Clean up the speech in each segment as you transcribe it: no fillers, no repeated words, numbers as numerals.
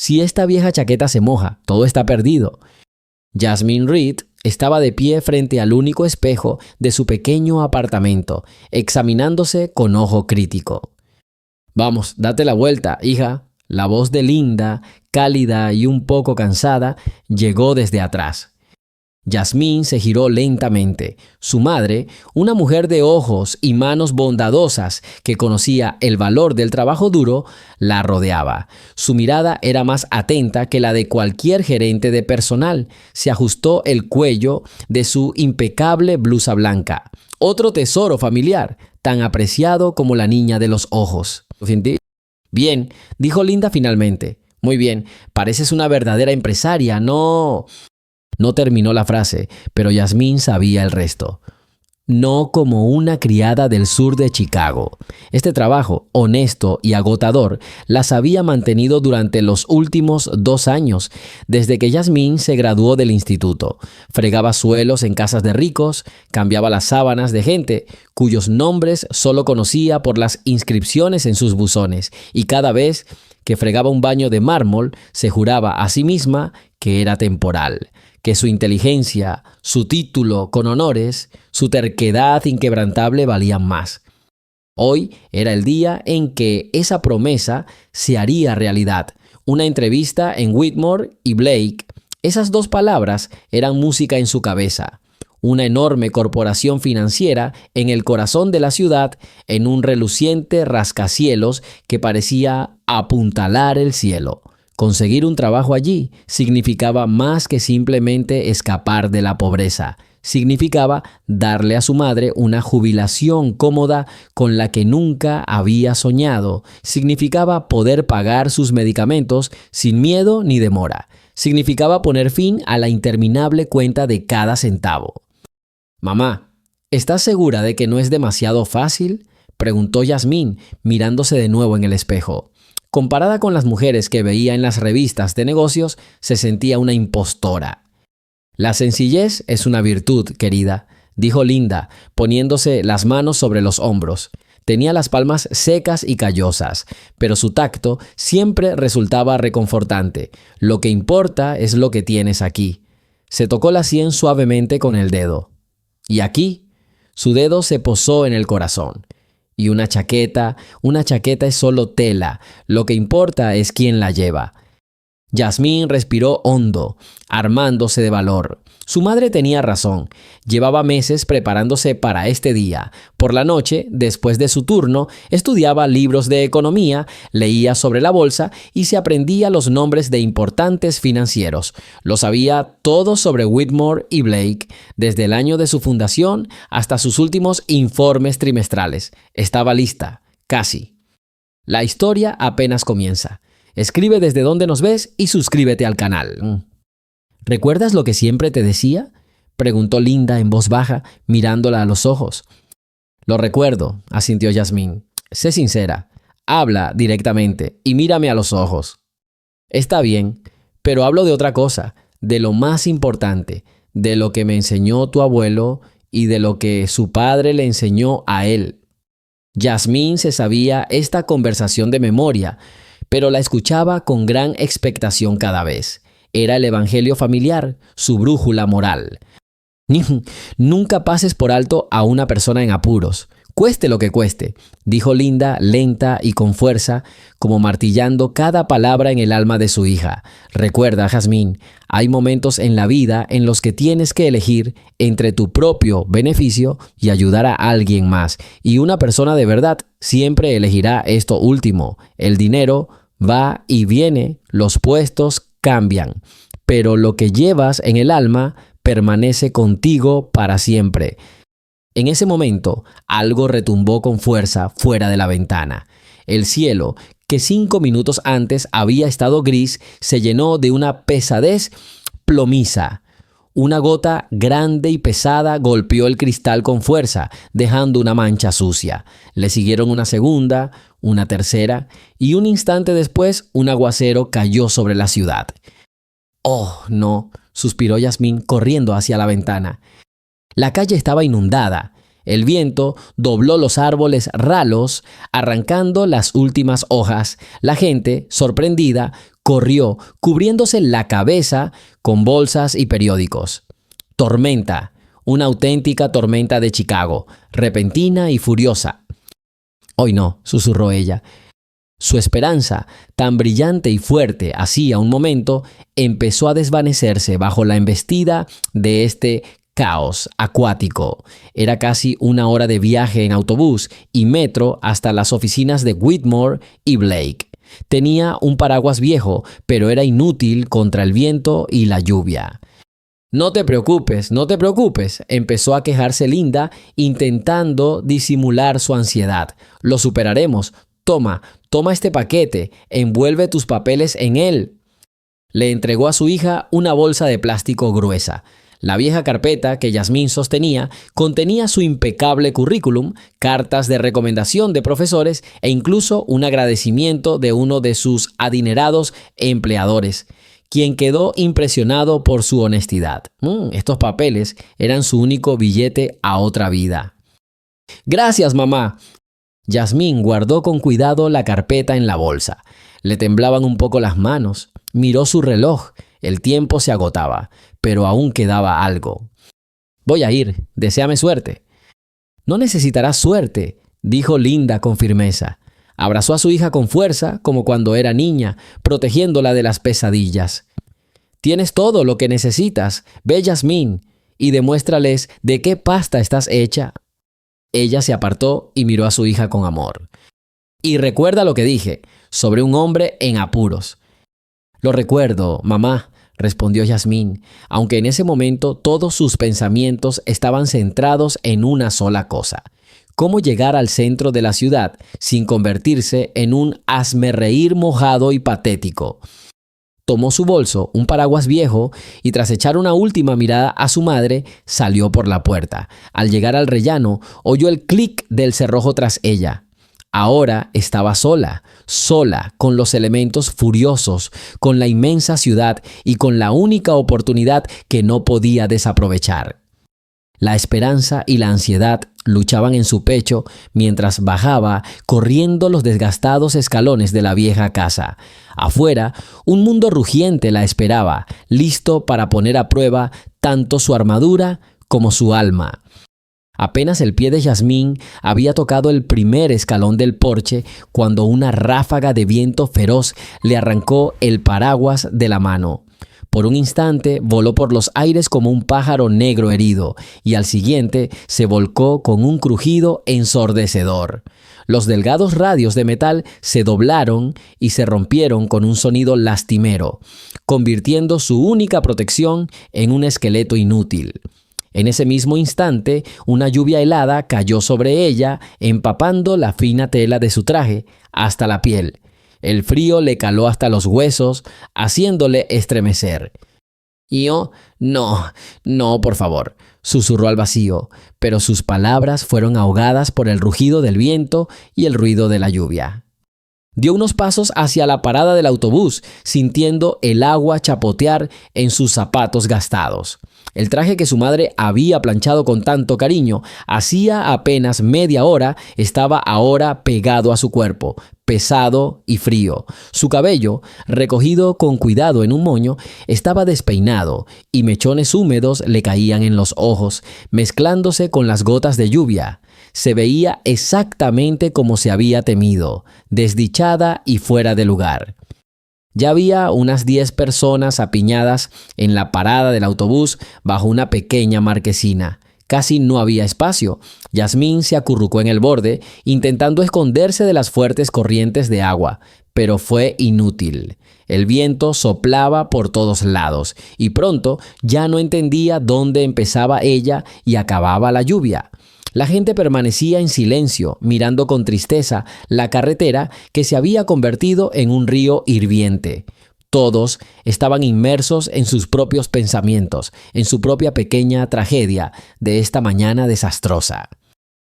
Si esta vieja chaqueta se moja, todo está perdido. Jasmine Reed estaba de pie frente al único espejo de su pequeño apartamento, examinándose con ojo crítico. «Vamos, date la vuelta, hija». La voz de Linda, cálida y un poco cansada, llegó desde atrás. Jasmine se giró lentamente. Su madre, una mujer de ojos y manos bondadosas que conocía el valor del trabajo duro, la rodeaba. Su mirada era más atenta que la de cualquier gerente de personal. Se ajustó el cuello de su impecable blusa blanca. Otro tesoro familiar, tan apreciado como la niña de los ojos. «Bien», dijo Linda finalmente. «Muy bien, pareces una verdadera empresaria, no...» No terminó la frase, pero Jasmine sabía el resto. No como una criada del sur de Chicago. Este trabajo, honesto y agotador, las había mantenido durante los últimos 2 años, desde que Jasmine se graduó del instituto. Fregaba suelos en casas de ricos, cambiaba las sábanas de gente, cuyos nombres solo conocía por las inscripciones en sus buzones, y cada vez que fregaba un baño de mármol, se juraba a sí misma que era temporal, que su inteligencia, su título con honores, su terquedad inquebrantable valían más. Hoy era el día en que esa promesa se haría realidad. Una entrevista en Whitmore y Blake. Esas 2 palabras eran música en su cabeza. Una enorme corporación financiera en el corazón de la ciudad, en un reluciente rascacielos que parecía apuntalar el cielo. Conseguir un trabajo allí significaba más que simplemente escapar de la pobreza. Significaba darle a su madre una jubilación cómoda con la que nunca había soñado. Significaba poder pagar sus medicamentos sin miedo ni demora. Significaba poner fin a la interminable cuenta de cada centavo. «Mamá, ¿estás segura de que no es demasiado fácil?», preguntó Jasmine, mirándose de nuevo en el espejo. Comparada con las mujeres que veía en las revistas de negocios, se sentía una impostora. «La sencillez es una virtud, querida», dijo Linda, poniéndose las manos sobre los hombros. Tenía las palmas secas y callosas, pero su tacto siempre resultaba reconfortante. «Lo que importa es lo que tienes aquí». Se tocó la sien suavemente con el dedo. «¿Y aquí?». Su dedo se posó en el corazón. «Y una chaqueta es solo tela. Lo que importa es quién la lleva». Jasmine respiró hondo, armándose de valor. Su madre tenía razón. Llevaba meses preparándose para este día. Por la noche, después de su turno, estudiaba libros de economía, leía sobre la bolsa y se aprendía los nombres de importantes financieros. Lo sabía todo sobre Whitmore y Blake, desde el año de su fundación hasta sus últimos informes trimestrales. Estaba lista, casi. La historia apenas comienza. Escribe desde donde nos ves y suscríbete al canal. «¿Recuerdas lo que siempre te decía?», preguntó Linda en voz baja, mirándola a los ojos. «Lo recuerdo», asintió Jasmine. «Sé sincera, habla directamente y mírame a los ojos». «Está bien, pero hablo de otra cosa, de lo más importante, de lo que me enseñó tu abuelo y de lo que su padre le enseñó a él». Jasmine se sabía esta conversación de memoria, pero la escuchaba con gran expectación cada vez. Era el evangelio familiar, su brújula moral. «Nunca pases por alto a una persona en apuros, cueste lo que cueste», dijo Linda lenta y con fuerza, como martillando cada palabra en el alma de su hija. «Recuerda, Jasmine, hay momentos en la vida en los que tienes que elegir entre tu propio beneficio y ayudar a alguien más. Y una persona de verdad siempre elegirá esto último. El dinero va y viene, los puestos cambian, pero lo que llevas en el alma permanece contigo para siempre». En ese momento, algo retumbó con fuerza fuera de la ventana. El cielo, que 5 minutos antes había estado gris, se llenó de una pesadez plomiza. Una gota grande y pesada golpeó el cristal con fuerza, dejando una mancha sucia. Le siguieron una segunda, una tercera, y un instante después un aguacero cayó sobre la ciudad. «Oh, no», suspiró Jasmine corriendo hacia la ventana. La calle estaba inundada. El viento dobló los árboles ralos, arrancando las últimas hojas. La gente, sorprendida, corrió, cubriéndose la cabeza con bolsas y periódicos. Tormenta, una auténtica tormenta de Chicago, repentina y furiosa. «Hoy no», susurró ella. Su esperanza, tan brillante y fuerte hacía un momento, empezó a desvanecerse bajo la embestida de este caos acuático. Era casi una hora de viaje en autobús y metro hasta las oficinas de Whitmore y Blake. Tenía un paraguas viejo, pero era inútil contra el viento y la lluvia. No te preocupes, empezó a quejarse Linda, intentando disimular su ansiedad. Lo superaremos. Toma este paquete, envuelve tus papeles en él. Le entregó a su hija una bolsa de plástico gruesa. La vieja carpeta que Yasmín sostenía contenía su impecable currículum, cartas de recomendación de profesores e incluso un agradecimiento de uno de sus adinerados empleadores, quien quedó impresionado por su honestidad. Estos papeles eran su único billete a otra vida. «Gracias, mamá». Yasmín guardó con cuidado la carpeta en la bolsa. Le temblaban un poco las manos. Miró su reloj. El tiempo se agotaba, pero aún quedaba algo. «Voy a ir. Deséame suerte». «No necesitarás suerte», dijo Linda con firmeza. Abrazó a su hija con fuerza, como cuando era niña, protegiéndola de las pesadillas. «Tienes todo lo que necesitas. Ve, Yasmín, y demuéstrales de qué pasta estás hecha». Ella se apartó y miró a su hija con amor. «Y recuerda lo que dije sobre un hombre en apuros». «Lo recuerdo, mamá», respondió Yasmín, aunque en ese momento todos sus pensamientos estaban centrados en una sola cosa: cómo llegar al centro de la ciudad sin convertirse en un hazmerreír mojado y patético. Tomó su bolso, un paraguas viejo, y tras echar una última mirada a su madre, salió por la puerta. Al llegar al rellano, oyó el clic del cerrojo tras ella. Ahora estaba sola, con los elementos furiosos, con la inmensa ciudad y con la única oportunidad que no podía desaprovechar. La esperanza y la ansiedad luchaban en su pecho mientras bajaba corriendo los desgastados escalones de la vieja casa. Afuera, un mundo rugiente la esperaba, listo para poner a prueba tanto su armadura como su alma. Apenas el pie de Yasmín había tocado el primer escalón del porche cuando una ráfaga de viento feroz le arrancó el paraguas de la mano. Por un instante voló por los aires como un pájaro negro herido y al siguiente se volcó con un crujido ensordecedor. Los delgados radios de metal se doblaron y se rompieron con un sonido lastimero, convirtiendo su única protección en un esqueleto inútil. En ese mismo instante, una lluvia helada cayó sobre ella, empapando la fina tela de su traje hasta la piel. El frío le caló hasta los huesos, haciéndole estremecer. «Yo, no, por favor», susurró al vacío, pero sus palabras fueron ahogadas por el rugido del viento y el ruido de la lluvia. Dio unos pasos hacia la parada del autobús, sintiendo el agua chapotear en sus zapatos gastados. El traje que su madre había planchado con tanto cariño hacía apenas media hora estaba ahora pegado a su cuerpo, pesado y frío. Su cabello, recogido con cuidado en un moño, estaba despeinado y mechones húmedos le caían en los ojos, mezclándose con las gotas de lluvia. Se veía exactamente como se había temido, desdichada y fuera de lugar. Ya había unas 10 personas apiñadas en la parada del autobús bajo una pequeña marquesina. Casi no había espacio. Yasmín se acurrucó en el borde, intentando esconderse de las fuertes corrientes de agua, pero fue inútil. El viento soplaba por todos lados y pronto ya no entendía dónde empezaba ella y acababa la lluvia. La gente permanecía en silencio, mirando con tristeza la carretera que se había convertido en un río hirviente. Todos estaban inmersos en sus propios pensamientos, en su propia pequeña tragedia de esta mañana desastrosa.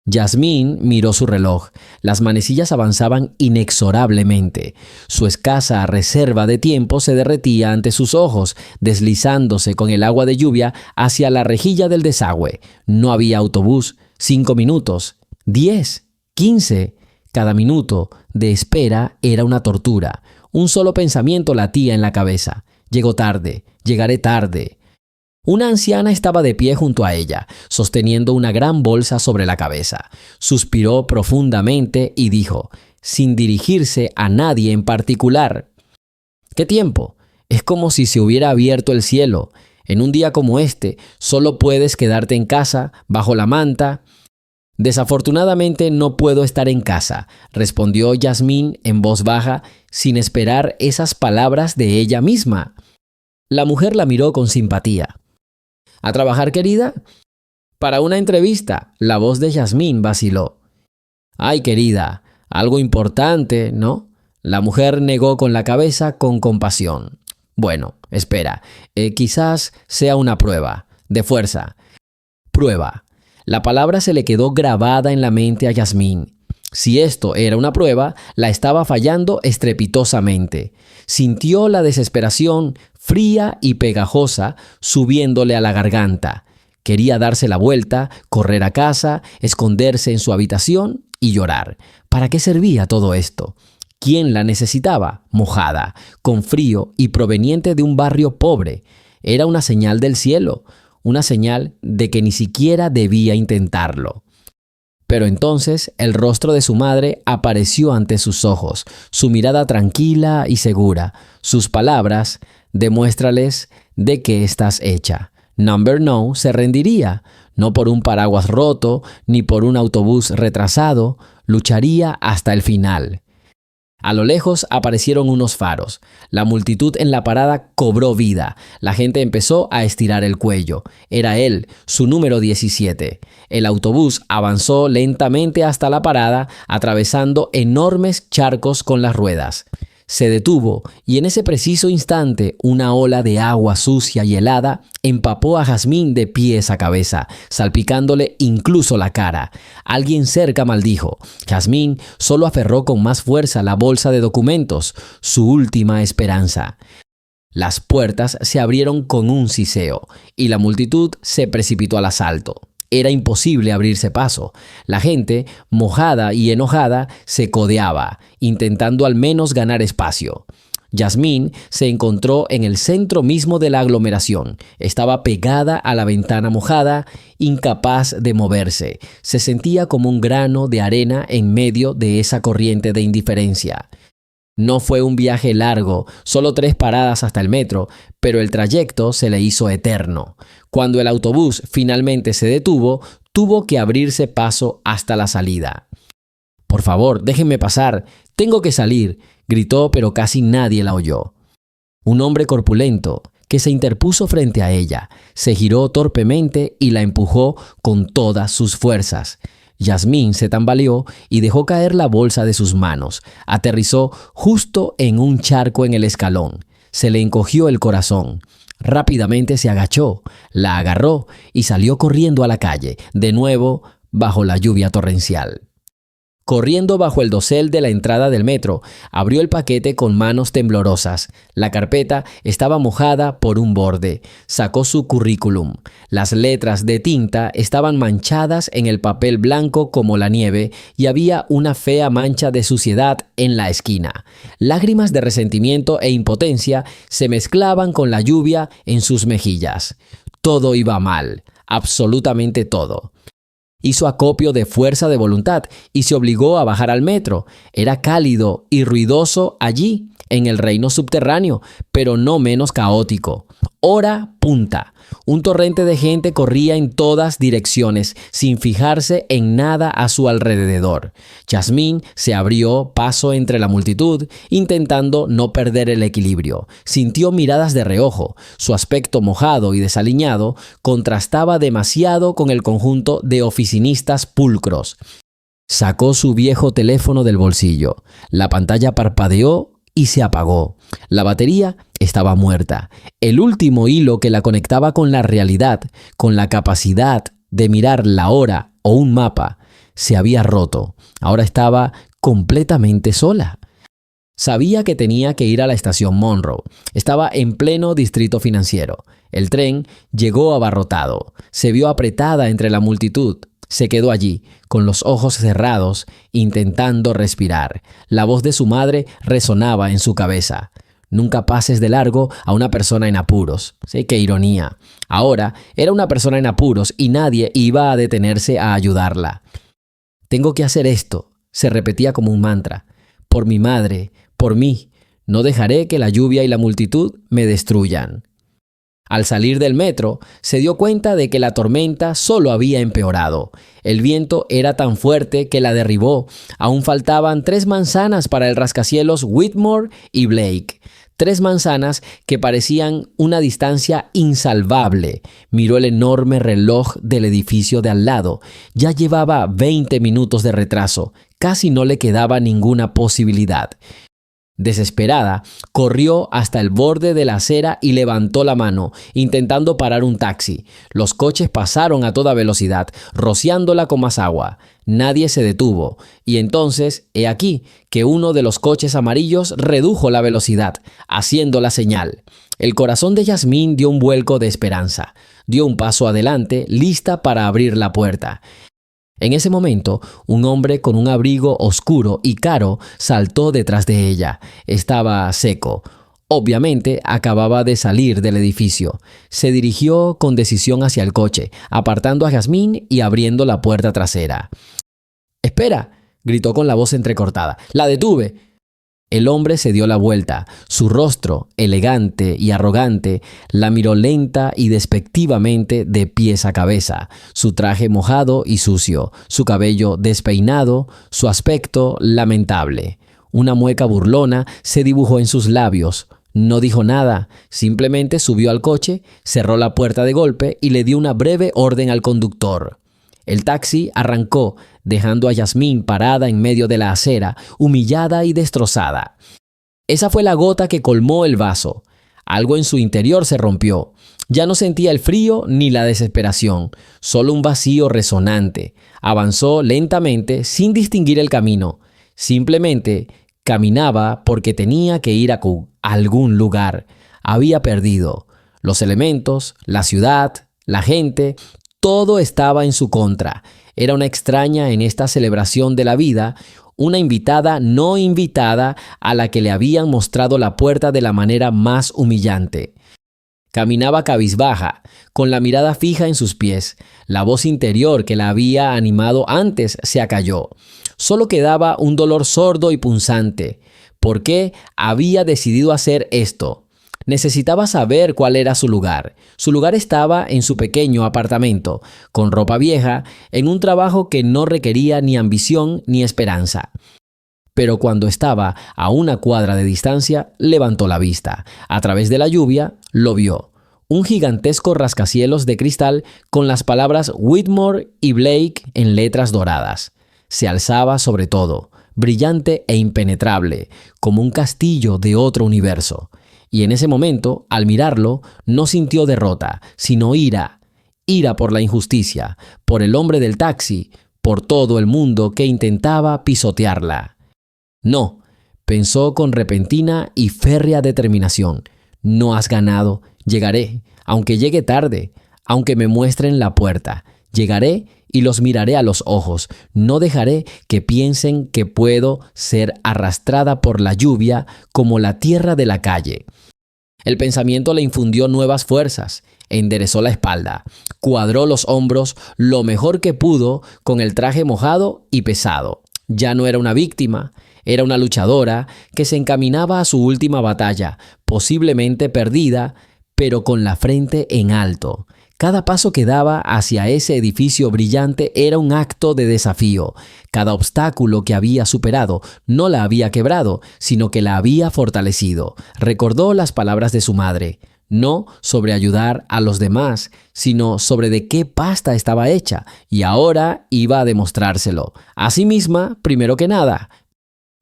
Yasmín miró su reloj. Las manecillas avanzaban inexorablemente. Su escasa reserva de tiempo se derretía ante sus ojos, deslizándose con el agua de lluvia hacia la rejilla del desagüe. No había autobús. 5 minutos, 10, 15. Cada minuto de espera era una tortura, Un solo pensamiento latía en la cabeza. Llego tarde, llegaré tarde. Una anciana estaba de pie junto a ella, sosteniendo una gran bolsa sobre la cabeza. Suspiró profundamente y dijo, sin dirigirse a nadie en particular: ¿Qué tiempo? Es como si se hubiera abierto el cielo. En un día como este, solo puedes quedarte en casa, bajo la manta. Desafortunadamente no puedo estar en casa, respondió Yasmín en voz baja, sin esperar esas palabras de ella misma. La mujer la miró con simpatía. ¿A trabajar, querida? Para una entrevista, la voz de Yasmín vaciló. Ay, querida, algo importante, ¿no? La mujer negó con la cabeza con compasión. Bueno, espera, quizás sea una prueba, de fuerza. Prueba. La palabra se le quedó grabada en la mente a Yasmín. Si esto era una prueba, la estaba fallando estrepitosamente. Sintió la desesperación fría y pegajosa subiéndole a la garganta. Quería darse la vuelta, correr a casa, esconderse en su habitación y llorar. ¿Para qué servía todo esto? ¿Quién la necesitaba? Mojada, con frío y proveniente de un barrio pobre. Era una señal del cielo, una señal de que ni siquiera debía intentarlo. Pero entonces el rostro de su madre apareció ante sus ojos, su mirada tranquila y segura, sus palabras: demuéstrales de qué estás hecha. Number No se rendiría, no por un paraguas roto ni por un autobús retrasado, lucharía hasta el final. A lo lejos aparecieron unos faros. La multitud en la parada cobró vida. La gente empezó a estirar el cuello. Era él, su número 17. El autobús avanzó lentamente hasta la parada, atravesando enormes charcos con las ruedas. Se detuvo y en ese preciso instante una ola de agua sucia y helada empapó a Yasmín de pies a cabeza, salpicándole incluso la cara. Alguien cerca maldijo. Yasmín solo aferró con más fuerza la bolsa de documentos, su última esperanza. Las puertas se abrieron con un siseo y la multitud se precipitó al asalto. Era imposible abrirse paso. La gente, mojada y enojada, se codeaba, intentando al menos ganar espacio. Yasmín se encontró en el centro mismo de la aglomeración. Estaba pegada a la ventana mojada, incapaz de moverse. Se sentía como un grano de arena en medio de esa corriente de indiferencia. No fue un viaje largo, solo 3 paradas hasta el metro, pero el trayecto se le hizo eterno. Cuando el autobús finalmente se detuvo, tuvo que abrirse paso hasta la salida. «Por favor, déjenme pasar, tengo que salir», gritó, pero casi nadie la oyó. Un hombre corpulento, que se interpuso frente a ella, se giró torpemente y la empujó con todas sus fuerzas. Yasmín se tambaleó y dejó caer la bolsa de sus manos. Aterrizó justo en un charco en el escalón. Se le encogió el corazón. Rápidamente se agachó, la agarró y salió corriendo a la calle, de nuevo bajo la lluvia torrencial. Corriendo bajo el dosel de la entrada del metro, abrió el paquete con manos temblorosas. La carpeta estaba mojada por un borde. Sacó su currículum. Las letras de tinta estaban manchadas en el papel blanco como la nieve y había una fea mancha de suciedad en la esquina. Lágrimas de resentimiento e impotencia se mezclaban con la lluvia en sus mejillas. Todo iba mal, absolutamente todo. Hizo acopio de fuerza de voluntad y se obligó a bajar al metro. Era cálido y ruidoso allí, en el reino subterráneo, pero no menos caótico. Hora punta. Un torrente de gente corría en todas direcciones, sin fijarse en nada a su alrededor. Yasmín se abrió paso entre la multitud, intentando no perder el equilibrio. Sintió miradas de reojo. Su aspecto mojado y desaliñado contrastaba demasiado con el conjunto de oficinistas pulcros. Sacó su viejo teléfono del bolsillo. La pantalla parpadeó y se apagó. La batería estaba muerta. El último hilo que la conectaba con la realidad, con la capacidad de mirar la hora o un mapa, se había roto. Ahora estaba completamente sola. Sabía que tenía que ir a la estación Monroe. Estaba en pleno distrito financiero. El tren llegó abarrotado. Se vio apretada entre la multitud. Se quedó allí, con los ojos cerrados, intentando respirar. La voz de su madre resonaba en su cabeza. Nunca pases de largo a una persona en apuros. Sí, qué ironía. Ahora era una persona en apuros y nadie iba a detenerse a ayudarla. Tengo que hacer esto, se repetía como un mantra. Por mi madre, por mí. No dejaré que la lluvia y la multitud me destruyan. Al salir del metro, se dio cuenta de que la tormenta solo había empeorado. El viento era tan fuerte que la derribó. Aún faltaban 3 manzanas para el rascacielos Whitmore y Blake. 3 manzanas que parecían una distancia insalvable. Miró el enorme reloj del edificio de al lado. Ya llevaba 20 minutos de retraso. Casi no le quedaba ninguna posibilidad. Desesperada, corrió hasta el borde de la acera y levantó la mano, intentando parar un taxi. Los coches pasaron a toda velocidad, rociándola con más agua. Nadie se detuvo, y entonces, he aquí, que uno de los coches amarillos redujo la velocidad, haciendo la señal. El corazón de Yasmín dio un vuelco de esperanza. Dio un paso adelante, lista para abrir la puerta. En ese momento, un hombre con un abrigo oscuro y caro saltó detrás de ella. Estaba seco. Obviamente, acababa de salir del edificio. Se dirigió con decisión hacia el coche, apartando a Yasmín y abriendo la puerta trasera. «¡Espera!», gritó con la voz entrecortada. «¡La detuve!». El hombre se dio la vuelta. Su rostro, elegante y arrogante, la miró lenta y despectivamente de pies a cabeza. Su traje mojado y sucio, su cabello despeinado, su aspecto lamentable. Una mueca burlona se dibujó en sus labios. No dijo nada, simplemente subió al coche, cerró la puerta de golpe y le dio una breve orden al conductor. El taxi arrancó, dejando a Yasmín parada en medio de la acera, humillada y destrozada. Esa fue la gota que colmó el vaso. Algo en su interior se rompió. Ya no sentía el frío ni la desesperación, solo un vacío resonante. Avanzó lentamente, sin distinguir el camino. Simplemente caminaba porque tenía que ir a algún lugar. Había perdido. Los elementos, la ciudad, la gente, todo estaba en su contra. Era una extraña en esta celebración de la vida, una invitada no invitada a la que le habían mostrado la puerta de la manera más humillante. Caminaba cabizbaja, con la mirada fija en sus pies. La voz interior que la había animado antes se acalló. Solo quedaba un dolor sordo y punzante. ¿Por qué había decidido hacer esto? Necesitaba saber cuál era su lugar. Su lugar estaba en su pequeño apartamento, con ropa vieja, en un trabajo que no requería ni ambición ni esperanza. Pero cuando estaba a una cuadra de distancia, levantó la vista. A través de la lluvia, lo vio. Un gigantesco rascacielos de cristal con las palabras Whitmore y Blake en letras doradas. Se alzaba sobre todo, brillante e impenetrable, como un castillo de otro universo. Y en ese momento, al mirarlo, no sintió derrota, sino ira. Ira por la injusticia, por el hombre del taxi, por todo el mundo que intentaba pisotearla. No, pensó con repentina y férrea determinación. No has ganado. Llegaré, aunque llegue tarde, aunque me muestren la puerta. Llegaré y los miraré a los ojos. No dejaré que piensen que puedo ser arrastrada por la lluvia como la tierra de la calle. El pensamiento le infundió nuevas fuerzas. Enderezó la espalda, cuadró los hombros lo mejor que pudo con el traje mojado y pesado. Ya no era una víctima, era una luchadora que se encaminaba a su última batalla, posiblemente perdida, pero con la frente en alto. Cada paso que daba hacia ese edificio brillante era un acto de desafío. Cada obstáculo que había superado no la había quebrado, sino que la había fortalecido. Recordó las palabras de su madre, no sobre ayudar a los demás, sino sobre de qué pasta estaba hecha, y ahora iba a demostrárselo. A sí misma, primero que nada.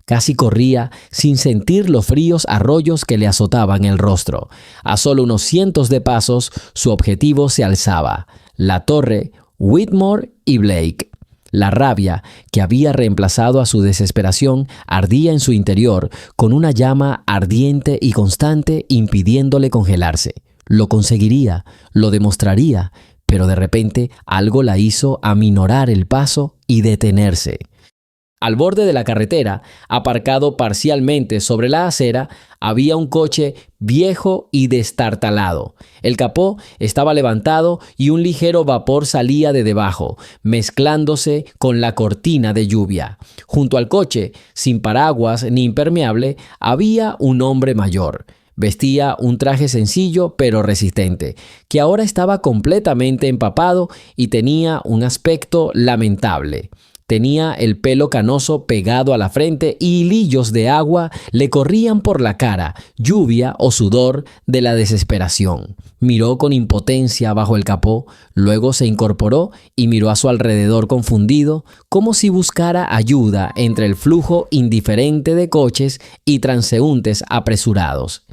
Casi corría sin sentir los fríos arroyos que le azotaban el rostro. A solo unos cientos de pasos, su objetivo se alzaba. La torre, Whitmore y Blake. La rabia que había reemplazado a su desesperación ardía en su interior con una llama ardiente y constante impidiéndole congelarse. Lo conseguiría, lo demostraría, pero de repente algo la hizo aminorar el paso y detenerse. Al borde de la carretera, aparcado parcialmente sobre la acera, había un coche viejo y destartalado. El capó estaba levantado y un ligero vapor salía de debajo, mezclándose con la cortina de lluvia. Junto al coche, sin paraguas ni impermeable, había un hombre mayor. Vestía un traje sencillo pero resistente, que ahora estaba completamente empapado y tenía un aspecto lamentable. Tenía el pelo canoso pegado a la frente y hilillos de agua le corrían por la cara, lluvia o sudor de la desesperación. Miró con impotencia bajo el capó, luego se incorporó y miró a su alrededor confundido, como si buscara ayuda entre el flujo indiferente de coches y transeúntes apresurados.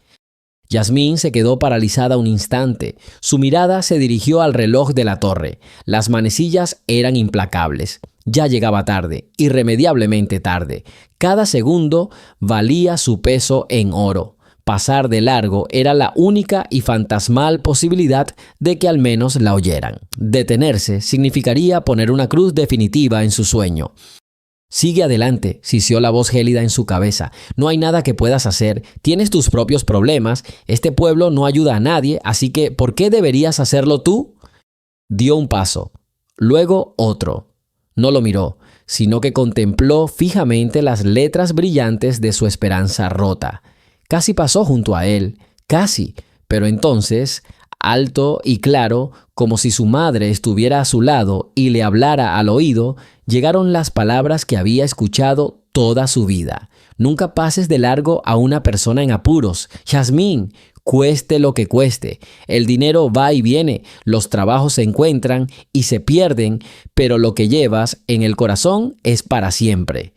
Yasmín se quedó paralizada un instante. Su mirada se dirigió al reloj de la torre. Las manecillas eran implacables. Ya llegaba tarde, irremediablemente tarde. Cada segundo valía su peso en oro. Pasar de largo era la única y fantasmal posibilidad de que al menos la oyeran. Detenerse significaría poner una cruz definitiva en su sueño. Sigue adelante, sisió la voz gélida en su cabeza. No hay nada que puedas hacer. Tienes tus propios problemas. Este pueblo no ayuda a nadie, así que ¿por qué deberías hacerlo tú? Dio un paso, luego otro. No lo miró, sino que contempló fijamente las letras brillantes de su esperanza rota. Casi pasó junto a él, casi, pero entonces, alto y claro, como si su madre estuviera a su lado y le hablara al oído, llegaron las palabras que había escuchado toda su vida. Nunca pases de largo a una persona en apuros. Yasmín, cueste lo que cueste. El dinero va y viene, los trabajos se encuentran y se pierden, pero lo que llevas en el corazón es para siempre.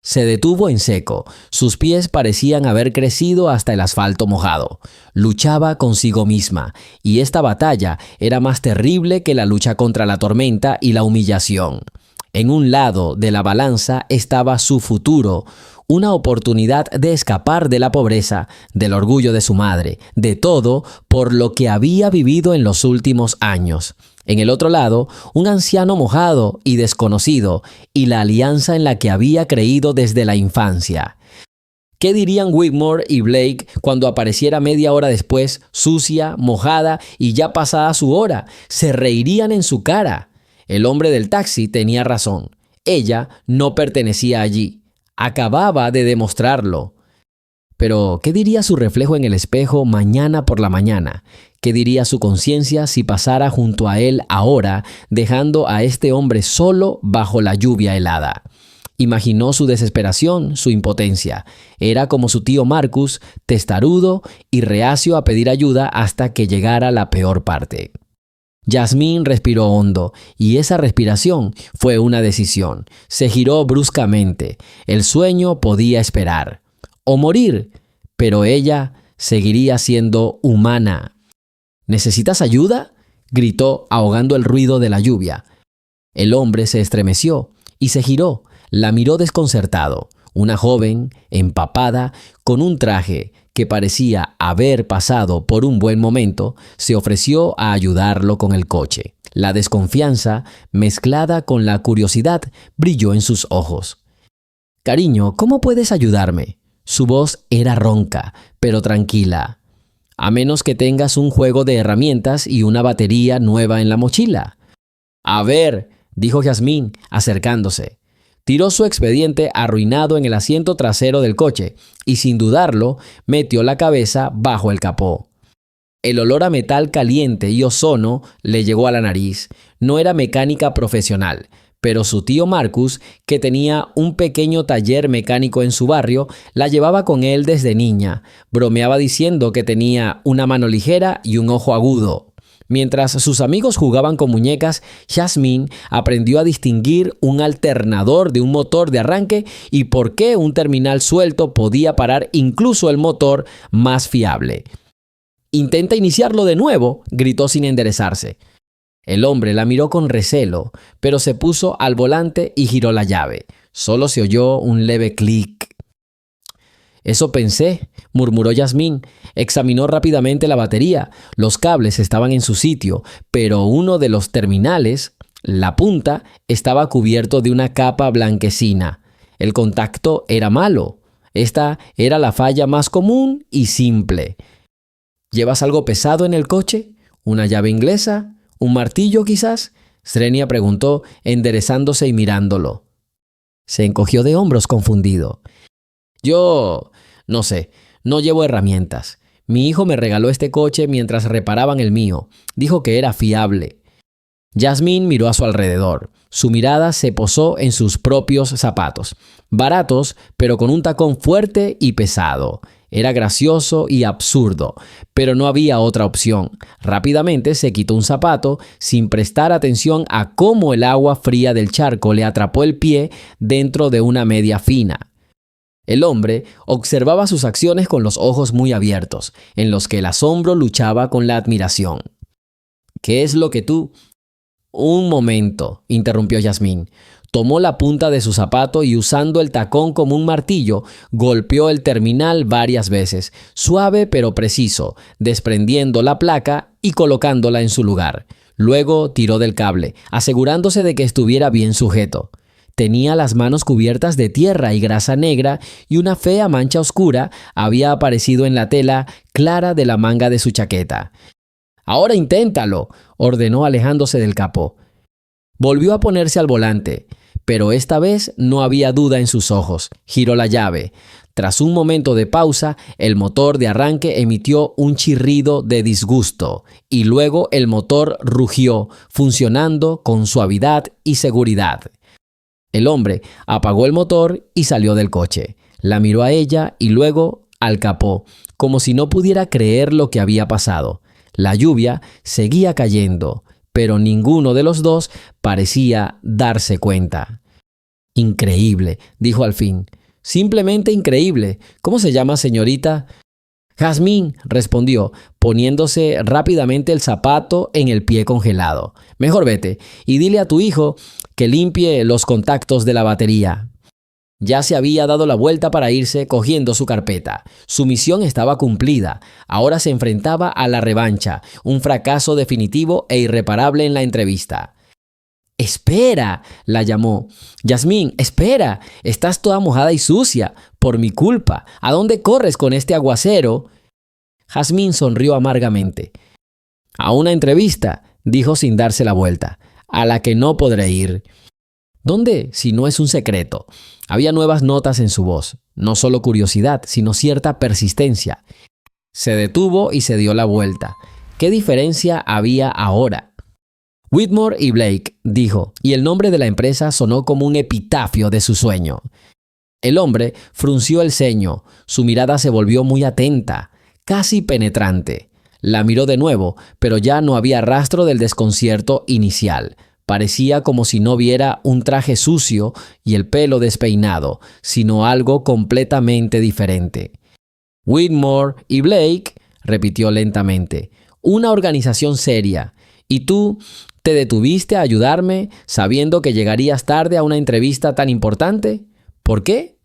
Se detuvo en seco. Sus pies parecían haber crecido hasta el asfalto mojado. Luchaba consigo misma, y esta batalla era más terrible que la lucha contra la tormenta y la humillación. En un lado de la balanza estaba su futuro, una oportunidad de escapar de la pobreza, del orgullo de su madre, de todo por lo que había vivido en los últimos años. En el otro lado, un anciano mojado y desconocido, y la alianza en la que había creído desde la infancia. ¿Qué dirían Whitmore y Blake cuando apareciera media hora después, sucia, mojada y ya pasada su hora? Se reirían en su cara. El hombre del taxi tenía razón. Ella no pertenecía allí. Acababa de demostrarlo. Pero, ¿qué diría su reflejo en el espejo mañana por la mañana? ¿Qué diría su conciencia si pasara junto a él ahora, dejando a este hombre solo bajo la lluvia helada? Imaginó su desesperación, su impotencia. Era como su tío Marcus, testarudo y reacio a pedir ayuda hasta que llegara la peor parte. Yasmín respiró hondo, y esa respiración fue una decisión. Se giró bruscamente. El sueño podía esperar. O morir, pero ella seguiría siendo humana. ¿Necesitas ayuda?, gritó, ahogando el ruido de la lluvia. El hombre se estremeció y se giró. La miró desconcertado. Una joven, empapada, con un traje que parecía haber pasado por un buen momento, se ofreció a ayudarlo con el coche. La desconfianza, mezclada con la curiosidad, brilló en sus ojos. «Cariño, ¿cómo puedes ayudarme?». Su voz era ronca, pero tranquila. «A menos que tengas un juego de herramientas y una batería nueva en la mochila». «A ver», dijo Yasmín, acercándose. Tiró su expediente arruinado en el asiento trasero del coche y, sin dudarlo, metió la cabeza bajo el capó. El olor a metal caliente y ozono le llegó a la nariz. No era mecánica profesional, pero su tío Marcus, que tenía un pequeño taller mecánico en su barrio, la llevaba con él desde niña. Bromeaba diciendo que tenía una mano ligera y un ojo agudo. Mientras sus amigos jugaban con muñecas, Yasmín aprendió a distinguir un alternador de un motor de arranque y por qué un terminal suelto podía parar incluso el motor más fiable. «Intenta iniciarlo de nuevo», gritó sin enderezarse. El hombre la miró con recelo, pero se puso al volante y giró la llave. Solo se oyó un leve clic. Eso pensé, murmuró Yasmín. Examinó rápidamente la batería. Los cables estaban en su sitio, pero uno de los terminales, la punta, estaba cubierto de una capa blanquecina. El contacto era malo. Esta era la falla más común y simple. ¿Llevas algo pesado en el coche? ¿Una llave inglesa? ¿Un martillo quizás? Srenia preguntó, enderezándose y mirándolo. Se encogió de hombros confundido. Yo, no sé, no llevo herramientas. Mi hijo me regaló este coche mientras reparaban el mío. Dijo que era fiable. Yasmín miró a su alrededor. Su mirada se posó en sus propios zapatos. Baratos, pero con un tacón fuerte y pesado. Era gracioso y absurdo, pero no había otra opción. Rápidamente se quitó un zapato, sin prestar atención a cómo el agua fría del charco le atrapó el pie dentro de una media fina. El hombre observaba sus acciones con los ojos muy abiertos, en los que el asombro luchaba con la admiración. ¿Qué es lo que tú...? Un momento, interrumpió Yasmín. Tomó la punta de su zapato y usando el tacón como un martillo, golpeó el terminal varias veces, suave pero preciso, desprendiendo la placa y colocándola en su lugar. Luego tiró del cable, asegurándose de que estuviera bien sujeto. Tenía las manos cubiertas de tierra y grasa negra y una fea mancha oscura había aparecido en la tela clara de la manga de su chaqueta. «Ahora inténtalo», ordenó alejándose del capó. Volvió a ponerse al volante, pero esta vez no había duda en sus ojos. Giró la llave. Tras un momento de pausa, el motor de arranque emitió un chirrido de disgusto y luego el motor rugió, funcionando con suavidad y seguridad. El hombre apagó el motor y salió del coche. La miró a ella y luego al capó, como si no pudiera creer lo que había pasado. La lluvia seguía cayendo, pero ninguno de los dos parecía darse cuenta. «Increíble», dijo al fin. «Simplemente increíble. ¿Cómo se llama, señorita?» «Jazmín», respondió, poniéndose rápidamente el zapato en el pie congelado. «Mejor vete y dile a tu hijo que limpie los contactos de la batería». Ya se había dado la vuelta para irse cogiendo su carpeta. Su misión estaba cumplida. Ahora se enfrentaba a la revancha, un fracaso definitivo e irreparable en la entrevista. «¡Espera!», la llamó. «Yasmín, espera. Estás toda mojada y sucia. Por mi culpa. ¿A dónde corres con este aguacero?» Jazmín sonrió amargamente. «A una entrevista», dijo sin darse la vuelta, «a la que no podré ir». «¿Dónde, si no es un secreto?» Había nuevas notas en su voz, no solo curiosidad, sino cierta persistencia. Se detuvo y se dio la vuelta. ¿Qué diferencia había ahora? «Whitmore y Blake», dijo, y el nombre de la empresa sonó como un epitafio de su sueño. El hombre frunció el ceño, su mirada se volvió muy atenta, casi penetrante. La miró de nuevo, pero ya no había rastro del desconcierto inicial. Parecía como si no viera un traje sucio y el pelo despeinado, sino algo completamente diferente. «Whitmore y Blake», repitió lentamente, «una organización seria. ¿Y tú te detuviste a ayudarme sabiendo que llegarías tarde a una entrevista tan importante? ¿Por qué?»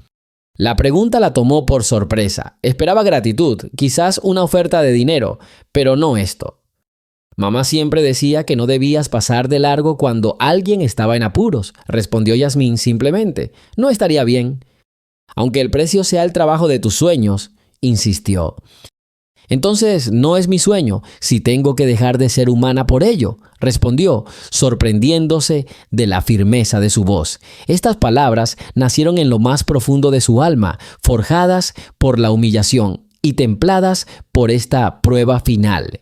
La pregunta la tomó por sorpresa. Esperaba gratitud, quizás una oferta de dinero, pero no esto. «Mamá siempre decía que no debías pasar de largo cuando alguien estaba en apuros», respondió Yasmín simplemente. «No estaría bien». «Aunque el precio sea el trabajo de tus sueños», insistió. «Entonces no es mi sueño si tengo que dejar de ser humana por ello», respondió, sorprendiéndose de la firmeza de su voz. Estas palabras nacieron en lo más profundo de su alma, forjadas por la humillación y templadas por esta prueba final.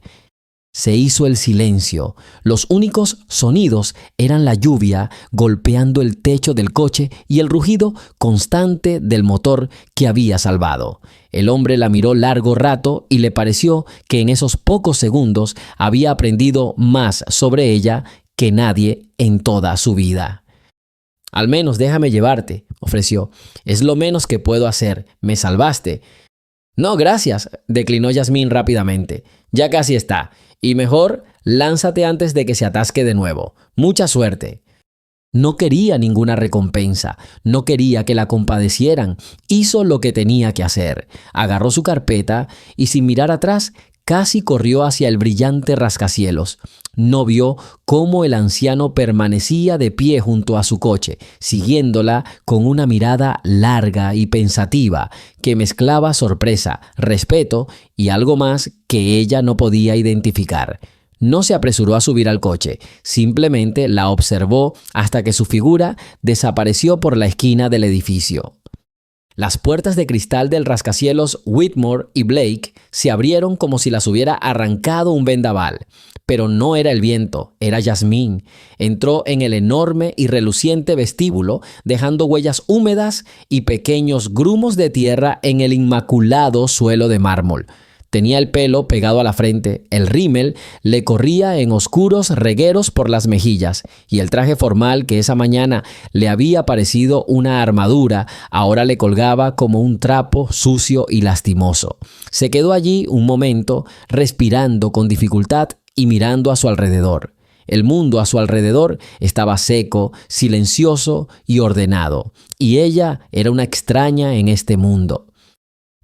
Se hizo el silencio. Los únicos sonidos eran la lluvia golpeando el techo del coche y el rugido constante del motor que había salvado. El hombre la miró largo rato y le pareció que en esos pocos segundos había aprendido más sobre ella que nadie en toda su vida. «Al menos déjame llevarte», ofreció. «Es lo menos que puedo hacer. Me salvaste». «No, gracias», declinó Yasmín rápidamente. «Ya casi está. Y mejor, lánzate antes de que se atasque de nuevo. Mucha suerte». No quería ninguna recompensa, no quería que la compadecieran. Hizo lo que tenía que hacer. Agarró su carpeta y sin mirar atrás, casi corrió hacia el brillante rascacielos. No vio cómo el anciano permanecía de pie junto a su coche, siguiéndola con una mirada larga y pensativa que mezclaba sorpresa, respeto y algo más que ella no podía identificar. No se apresuró a subir al coche, simplemente la observó hasta que su figura desapareció por la esquina del edificio. Las puertas de cristal del rascacielos Whitmore y Blake se abrieron como si las hubiera arrancado un vendaval. Pero no era el viento, era Yasmín. Entró en el enorme y reluciente vestíbulo, dejando huellas húmedas y pequeños grumos de tierra en el inmaculado suelo de mármol. Tenía el pelo pegado a la frente, el rímel le corría en oscuros regueros por las mejillas y el traje formal que esa mañana le había parecido una armadura, ahora le colgaba como un trapo sucio y lastimoso. Se quedó allí un momento, respirando con dificultad y mirando a su alrededor. El mundo a su alrededor estaba seco, silencioso y ordenado, y ella era una extraña en este mundo.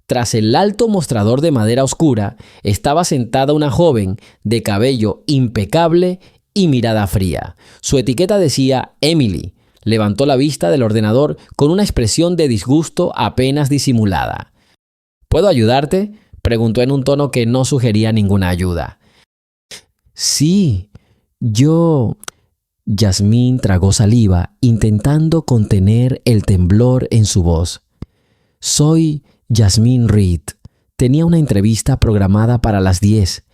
Tras el alto mostrador de madera oscura, estaba sentada una joven de cabello impecable y mirada fría. Su etiqueta decía Emily. Levantó la vista del ordenador con una expresión de disgusto apenas disimulada. ¿Puedo ayudarte?, preguntó en un tono que no sugería ninguna ayuda. Sí, yo... Yasmín tragó saliva, intentando contener el temblor en su voz. Soy Yasmín Reed. Tenía una entrevista programada para las 10.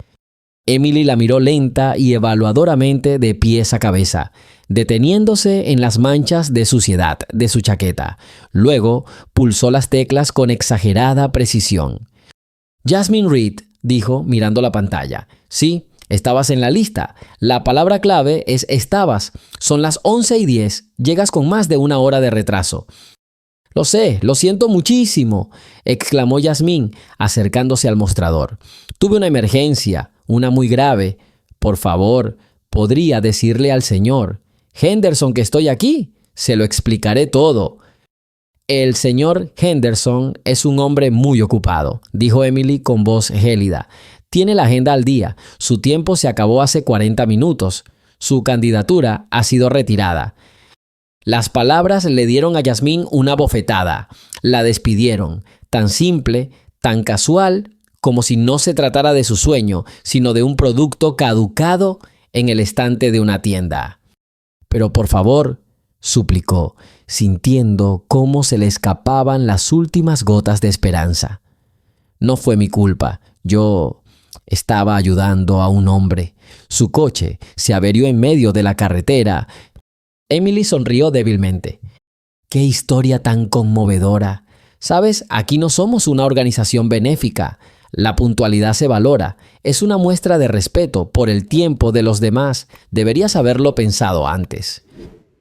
Emily la miró lenta y evaluadoramente de pies a cabeza, deteniéndose en las manchas de suciedad de su chaqueta. Luego pulsó las teclas con exagerada precisión. Yasmín Reed, dijo mirando la pantalla. Sí, estabas en la lista. La palabra clave es estabas. Son las 11:10. Llegas con más de una hora de retraso. Lo sé, lo siento muchísimo, exclamó Yasmín, acercándose al mostrador. Tuve una emergencia, una muy grave. Por favor, ¿podría decirle al señor Henderson que estoy aquí? Se lo explicaré todo. El señor Henderson es un hombre muy ocupado, dijo Emily con voz gélida. Tiene la agenda al día. Su tiempo se acabó hace 40 minutos. Su candidatura ha sido retirada. Las palabras le dieron a Yasmín una bofetada. La despidieron, tan simple, tan casual, como si no se tratara de su sueño, sino de un producto caducado en el estante de una tienda. Pero por favor, suplicó, sintiendo cómo se le escapaban las últimas gotas de esperanza. No fue mi culpa. Yo estaba ayudando a un hombre. Su coche se averió en medio de la carretera. Emily sonrió débilmente. ¡Qué historia tan conmovedora! Sabes, aquí no somos una organización benéfica. La puntualidad se valora. Es una muestra de respeto por el tiempo de los demás. Deberías haberlo pensado antes.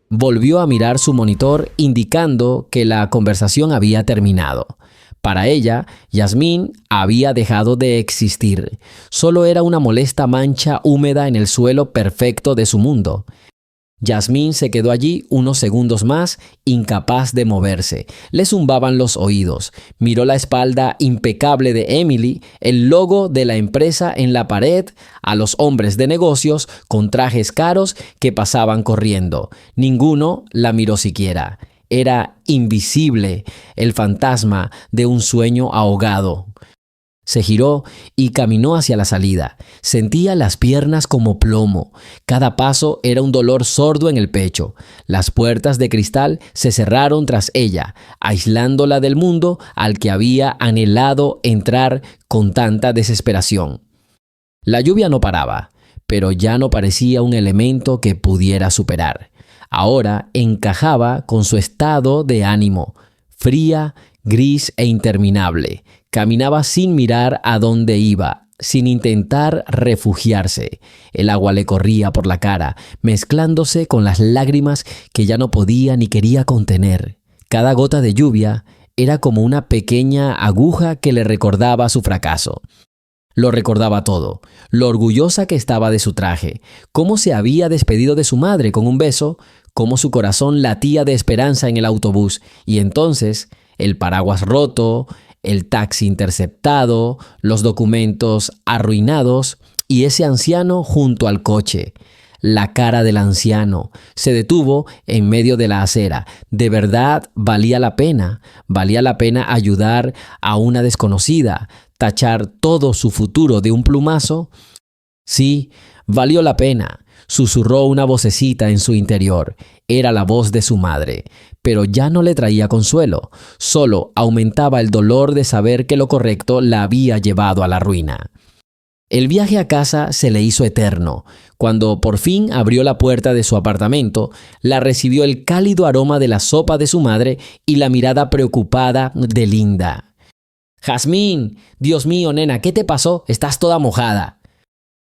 Volvió a mirar su monitor, indicando que la conversación había terminado. Para ella, Yasmín había dejado de existir. Solo era una molesta mancha húmeda en el suelo perfecto de su mundo. Yasmín se quedó allí unos segundos más, incapaz de moverse. Le zumbaban los oídos. Miró la espalda impecable de Emily, el logo de la empresa en la pared, a los hombres de negocios con trajes caros que pasaban corriendo. Ninguno la miró siquiera. Era invisible, el fantasma de un sueño ahogado. Se giró y caminó hacia la salida. Sentía las piernas como plomo. Cada paso era un dolor sordo en el pecho. Las puertas de cristal se cerraron tras ella, aislándola del mundo al que había anhelado entrar con tanta desesperación. La lluvia no paraba, pero ya no parecía un elemento que pudiera superar. Ahora encajaba con su estado de ánimo, fría, gris e interminable. Caminaba sin mirar a dónde iba, sin intentar refugiarse. El agua le corría por la cara, mezclándose con las lágrimas que ya no podía ni quería contener. Cada gota de lluvia era como una pequeña aguja que le recordaba su fracaso. Lo recordaba todo, lo orgullosa que estaba de su traje, cómo se había despedido de su madre con un beso, cómo su corazón latía de esperanza en el autobús, y entonces el paraguas roto, el taxi interceptado, los documentos arruinados y ese anciano junto al coche. La cara del anciano se detuvo en medio de la acera. De verdad valía la pena ayudar a una desconocida, tachar todo su futuro de un plumazo. Sí, valió la pena, susurró una vocecita en su interior. Era la voz de su madre, pero ya no le traía consuelo, solo aumentaba el dolor de saber que lo correcto la había llevado a la ruina. El viaje a casa se le hizo eterno. Cuando por fin abrió la puerta de su apartamento, la recibió el cálido aroma de la sopa de su madre y la mirada preocupada de Linda. «Jazmín, Dios mío, nena, ¿qué te pasó? Estás toda mojada».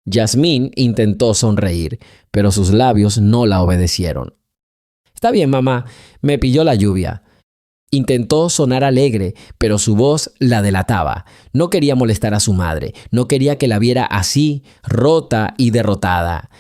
Yasmín intentó sonreír, pero sus labios no la obedecieron. «Está bien, mamá, me pilló la lluvia». Intentó sonar alegre, pero su voz la delataba. No quería molestar a su madre, no quería que la viera así, rota y derrotada.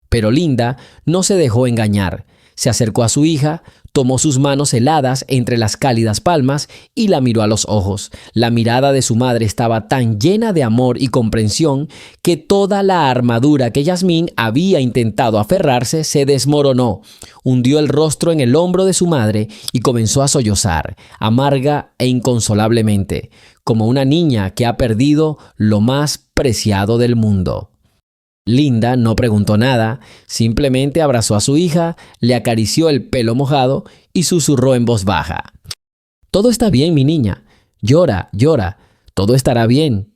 Pero Linda no se dejó engañar. Se acercó a su hija, tomó sus manos heladas entre las cálidas palmas y la miró a los ojos. La mirada de su madre estaba tan llena de amor y comprensión que toda la armadura que Yasmín había intentado aferrarse se desmoronó. Hundió el rostro en el hombro de su madre y comenzó a sollozar, amarga e inconsolablemente, como una niña que ha perdido lo más preciado del mundo. Linda no preguntó nada, simplemente abrazó a su hija, le acarició el pelo mojado y susurró en voz baja. «Todo está bien, mi niña. Llora, llora. Todo estará bien».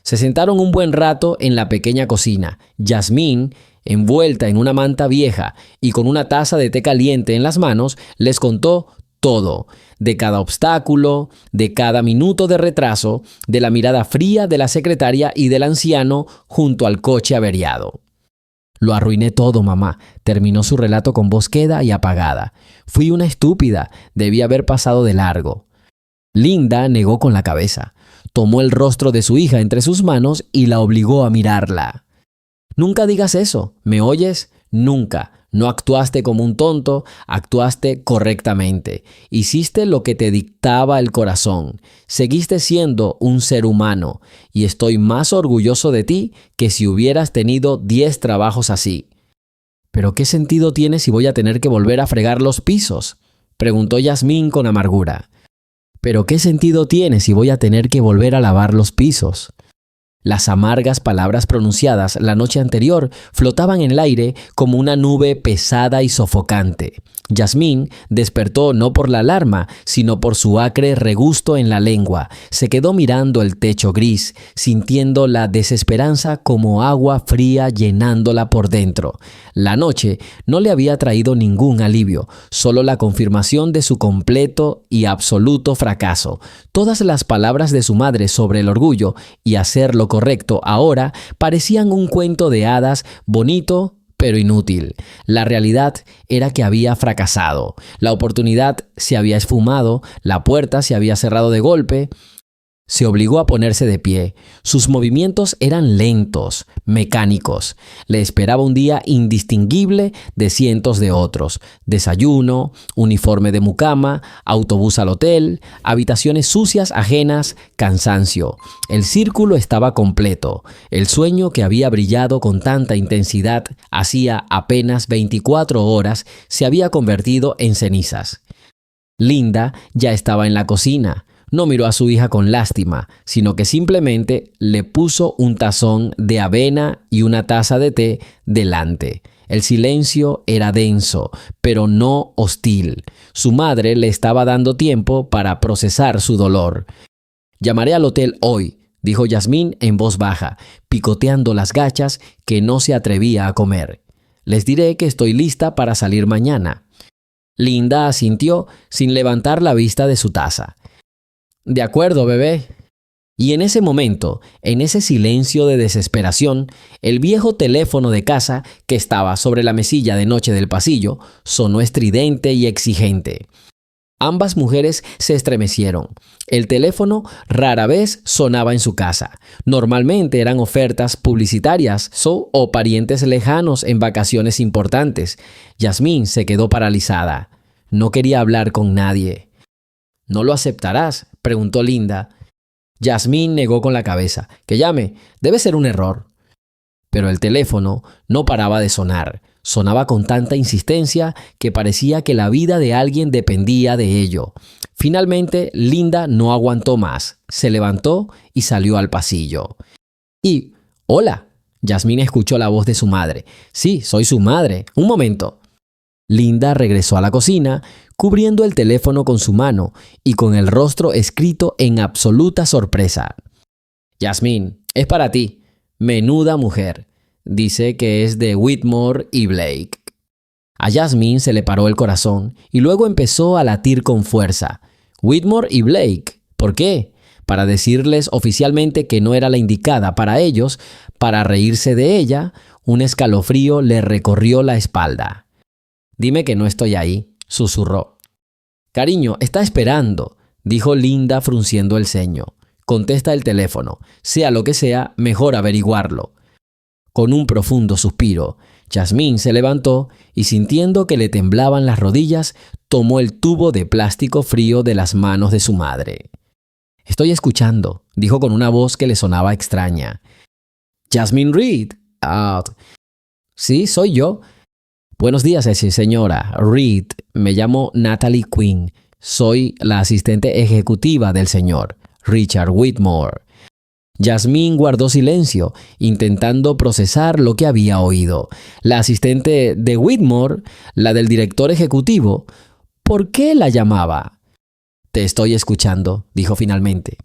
Se sentaron un buen rato en la pequeña cocina. Yasmín, envuelta en una manta vieja y con una taza de té caliente en las manos, les contó todo, de cada obstáculo, de cada minuto de retraso, de la mirada fría de la secretaria y del anciano junto al coche averiado. «Lo arruiné todo, mamá», terminó su relato con voz queda y apagada. «Fui una estúpida, debí haber pasado de largo». Linda negó con la cabeza. Tomó el rostro de su hija entre sus manos y la obligó a mirarla. «Nunca digas eso, ¿me oyes? Nunca. No actuaste como un tonto, actuaste correctamente. Hiciste lo que te dictaba el corazón. Seguiste siendo un ser humano y estoy más orgulloso de ti que si hubieras tenido 10 trabajos así». «¿Pero qué sentido tiene si voy a tener que volver a fregar los pisos?», preguntó Yasmín con amargura. «¿Pero qué sentido tiene si voy a tener que volver a lavar los pisos?». Las amargas palabras pronunciadas la noche anterior flotaban en el aire como una nube pesada y sofocante. Yasmín despertó no por la alarma, sino por su acre regusto en la lengua. Se quedó mirando el techo gris, sintiendo la desesperanza como agua fría llenándola por dentro. La noche no le había traído ningún alivio, solo la confirmación de su completo y absoluto fracaso. Todas las palabras de su madre sobre el orgullo y hacer lo correcto ahora parecían un cuento de hadas bonito pero inútil. La realidad era que había fracasado. La oportunidad se había esfumado, la puerta se había cerrado de golpe. Se obligó a ponerse de pie. Sus movimientos eran lentos, mecánicos. Le esperaba un día indistinguible de cientos de otros. Desayuno, uniforme de mucama, autobús al hotel, habitaciones sucias ajenas, cansancio. El círculo estaba completo. El sueño que había brillado con tanta intensidad hacía apenas 24 horas se había convertido en cenizas. Linda ya estaba en la cocina. No miró a su hija con lástima, sino que simplemente le puso un tazón de avena y una taza de té delante. El silencio era denso, pero no hostil. Su madre le estaba dando tiempo para procesar su dolor. «Llamaré al hotel hoy», dijo Yasmín en voz baja, picoteando las gachas que no se atrevía a comer. «Les diré que estoy lista para salir mañana». Linda asintió sin levantar la vista de su taza. «De acuerdo, bebé». Y en ese momento, en ese silencio de desesperación, el viejo teléfono de casa que estaba sobre la mesilla de noche del pasillo sonó estridente y exigente. Ambas mujeres se estremecieron. El teléfono rara vez sonaba en su casa. Normalmente eran ofertas publicitarias o parientes lejanos en vacaciones importantes. Yasmín se quedó paralizada. No quería hablar con nadie. ¿No lo aceptarás?, preguntó Linda. Yasmín negó con la cabeza. Que llame, debe ser un error. Pero el teléfono no paraba de sonar. Sonaba con tanta insistencia que parecía que la vida de alguien dependía de ello. Finalmente, Linda no aguantó más. Se levantó y salió al pasillo. Hola. Yasmín escuchó la voz de su madre. Sí, soy su madre. Un momento. Linda regresó a la cocina, cubriendo el teléfono con su mano y con el rostro escrito en absoluta sorpresa. Yasmín, es para ti. Menuda mujer. Dice que es de Whitmore y Blake. A Yasmín se le paró el corazón y luego empezó a latir con fuerza. Whitmore y Blake. ¿Por qué? Para decirles oficialmente que no era la indicada para ellos, para reírse de ella, un escalofrío le recorrió la espalda. Dime que no estoy ahí, susurró. Cariño, está esperando, dijo Linda frunciendo el ceño. Contesta el teléfono. Sea lo que sea, mejor averiguarlo. Con un profundo suspiro, Yasmín se levantó y sintiendo que le temblaban las rodillas, tomó el tubo de plástico frío de las manos de su madre. Estoy escuchando, dijo con una voz que le sonaba extraña. Jasmine Reed. Sí, soy yo. Buenos días, señora Reed. Me llamo Natalie Quinn. Soy la asistente ejecutiva del señor Richard Whitmore. Yasmín guardó silencio, intentando procesar lo que había oído. La asistente de Whitmore, la del director ejecutivo, ¿por qué la llamaba? Te estoy escuchando, dijo finalmente.